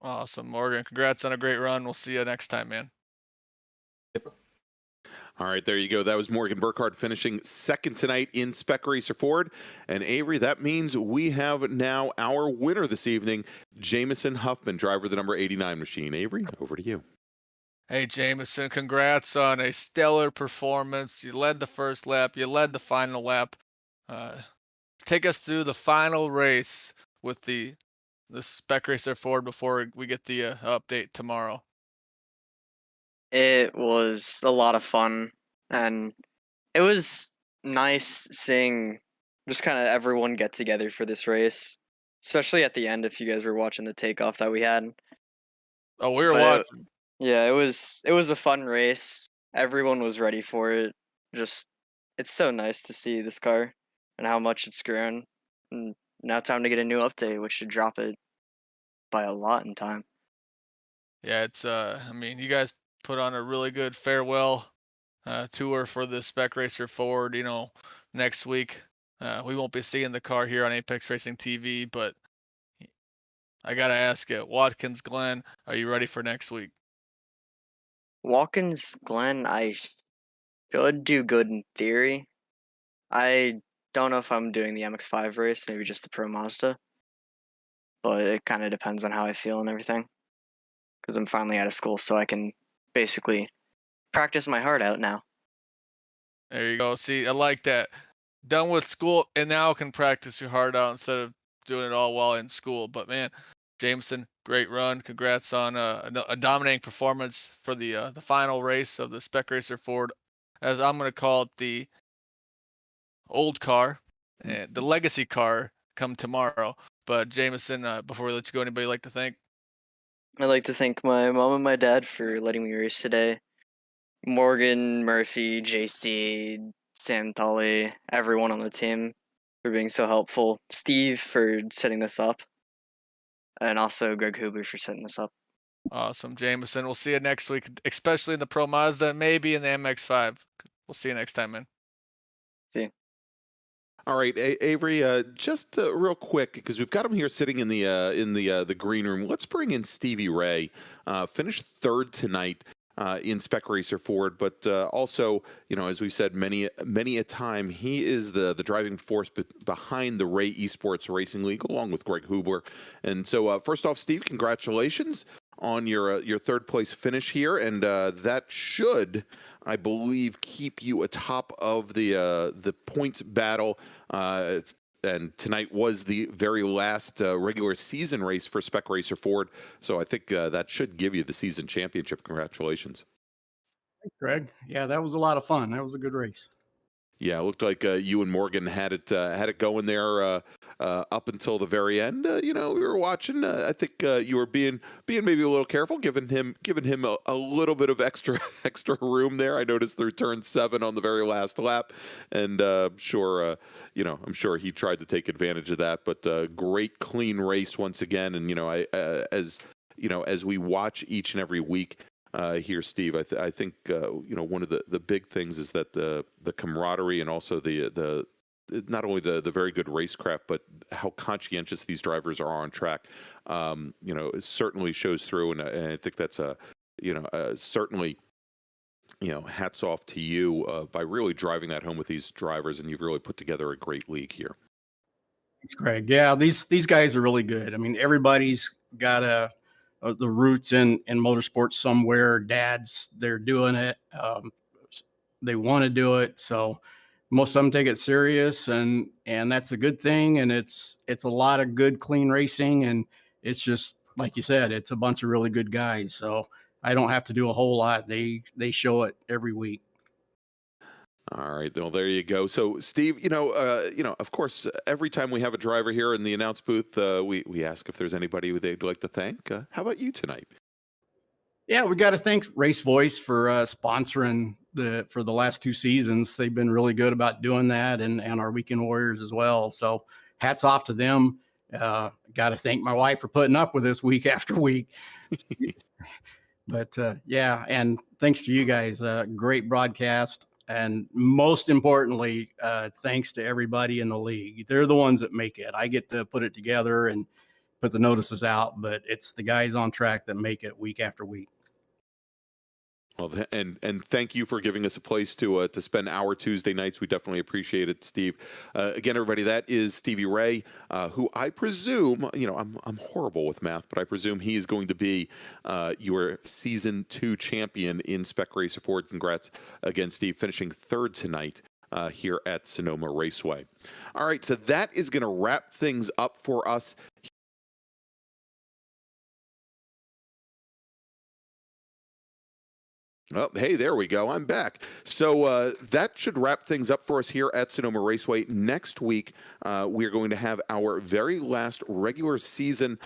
Awesome, Morgan. Congrats on a great run. We'll see you next time, man. All right, there you go. That was Morgan Burkhardt finishing second tonight in Spec Racer Ford. And Avery, that means we have now our winner this evening, Jameson Huffman, driver of the number 89 machine. Avery, over to you. Hey, Jameson, congrats on a stellar performance. You led the first lap. You led the final lap. Take us through the final race with the Spec Racer Ford before we get the update tomorrow. It was a lot of fun, and it was nice seeing just kind of everyone get together for this race, especially at the end if you guys were watching the takeoff that we had. Oh, we were But watching. yeah, it was a fun race. Everyone was ready for it. Just it's so nice to see this car and how much it's grown. And now time to get a new update, which should drop it by a lot in time. Yeah, it's I mean, you guys put on a really good farewell tour for the Spec Racer Ford. Next week we won't be seeing the car here on Apex Racing TV, but I gotta ask you, Watkins Glen, are you ready for next week? Watkins Glen, I should do good in theory. I don't know if I'm doing the MX-5 race, maybe just the Pro Mazda. But it kind of depends on how I feel and everything. Because I'm finally out of school, so I can basically practice my heart out now. There you go. See, I like that. Done with school and now can practice your heart out instead of doing it all while in school. But man, Jameson, great run. Congrats on a dominating performance for the final race of the Spec Racer Ford, as I'm going to call it, the old car and the legacy car come tomorrow. But Jameson, before we let you go, anybody like to thank? I'd like to thank my mom and my dad for letting me race today. Morgan, Murphy, JC, Sam Tully, everyone on the team for being so helpful. Steve for setting this up. And also Greg Huber for setting this up. Awesome, Jameson. We'll see you next week, especially in the Pro Mazda, maybe in the MX-5. We'll see you next time, man. See you. All right, Avery, just real quick, because we've got him here sitting in the green room. Let's bring in Stevie Ray. Finished third tonight in Spec Racer Ford, but also, as we've said many a time, he is the driving force behind the Ray Esports Racing League, along with Greg Hubler. And so, first off, Steve, congratulations on your third place finish here, and that should, I believe, keep you atop of the points battle. And tonight was the very last regular season race for Spec Racer Ford, so I think that should give you the season championship. Congratulations. Thanks, Greg. Yeah, that was a lot of fun. That was a good race. Yeah, it looked like you and Morgan had it going there up until the very end. We were watching. I think you were being maybe a little careful, giving him a little bit of extra room there. I noticed through turn 7 on the very last lap, and I'm sure he tried to take advantage of that. But great clean race once again, and as we watch each and every week. Here, Steve, I think one of the big things is that the camaraderie and also the not only the very good racecraft, but how conscientious these drivers are on track. It certainly shows through, and I think that's certainly hats off to you by really driving that home with these drivers, and you've really put together a great league here. Thanks, Greg. Yeah, these guys are really good. I mean, everybody's got the roots in motorsports somewhere. Dads, they're doing it. They want to do it. So most of them take it serious, and that's a good thing. And it's a lot of good, clean racing. And it's just, like you said, it's a bunch of really good guys. So I don't have to do a whole lot. They show it every week. All right, well, there you go. So, Steve, of course, every time we have a driver here in the announce booth, we ask if there's anybody who they'd like to thank. How about you tonight? Yeah, we got to thank RaceVoice for sponsoring for the last 2 seasons. They've been really good about doing that, and our Weekend Warriors as well. So, hats off to them. Got to thank my wife for putting up with this week after week. But yeah, and thanks to you guys. Great broadcast. And most importantly, thanks to everybody in the league. They're the ones that make it. I get to put it together and put the notices out, but it's the guys on track that make it week after week. Well, and thank you for giving us a place to spend our Tuesday nights. We definitely appreciate it, Steve. Again, everybody, that is Stevie Ray, who I presume, I'm horrible with math, but I presume he is going to be your Season 2 champion in Spec Racer Ford. Congrats again, Steve, finishing 3rd tonight here at Sonoma Raceway. All right, so that is going to wrap things up for us. Oh, hey, there we go. I'm back. So that should wrap things up for us here at Sonoma Raceway. Next week, we are going to have our very last regular season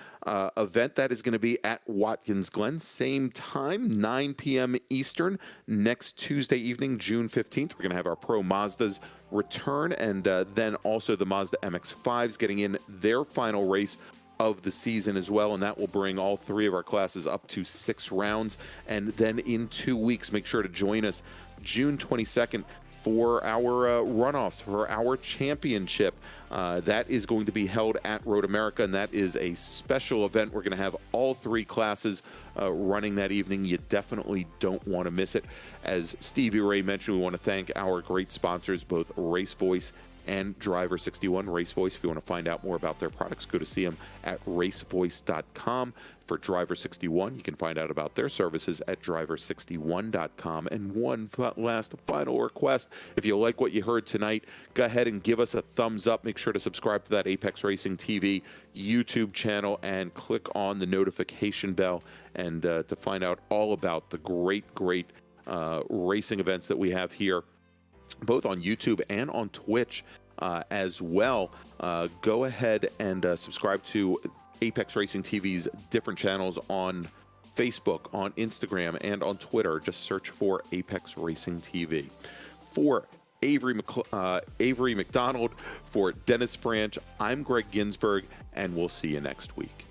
event. That is going to be at Watkins Glen. Same time, 9 p.m. Eastern. Next Tuesday evening, June 15th, we're going to have our Pro Mazdas return, and then also the Mazda MX-5s getting in their final race of the season as well, and that will bring all 3 of our classes up to 6 rounds. And then in 2 weeks, make sure to join us June 22nd for our runoffs for our championship. That is going to be held at Road America, and that is a special event. We're going to have all 3 classes running that evening. You definitely don't want to miss it. As Stevie Ray mentioned, we want to thank our great sponsors, both RaceVoice and Driver61 RaceVoice. If you want to find out more about their products, go to see them at racevoice.com. For Driver61, you can find out about their services at driver61.com. And one last final request: if you like what you heard tonight, go ahead and give us a thumbs up. Make sure to subscribe to that Apex Racing TV YouTube channel and click on the notification bell, and to find out all about the great racing events that we have here, both on YouTube and on Twitch as well. Go ahead and subscribe to Apex Racing TV's different channels on Facebook, on Instagram, and on Twitter. Just search for Apex Racing TV. For Avery McDonald, for Dennis Branch, I'm Greg Ginsburg, and we'll see you next week.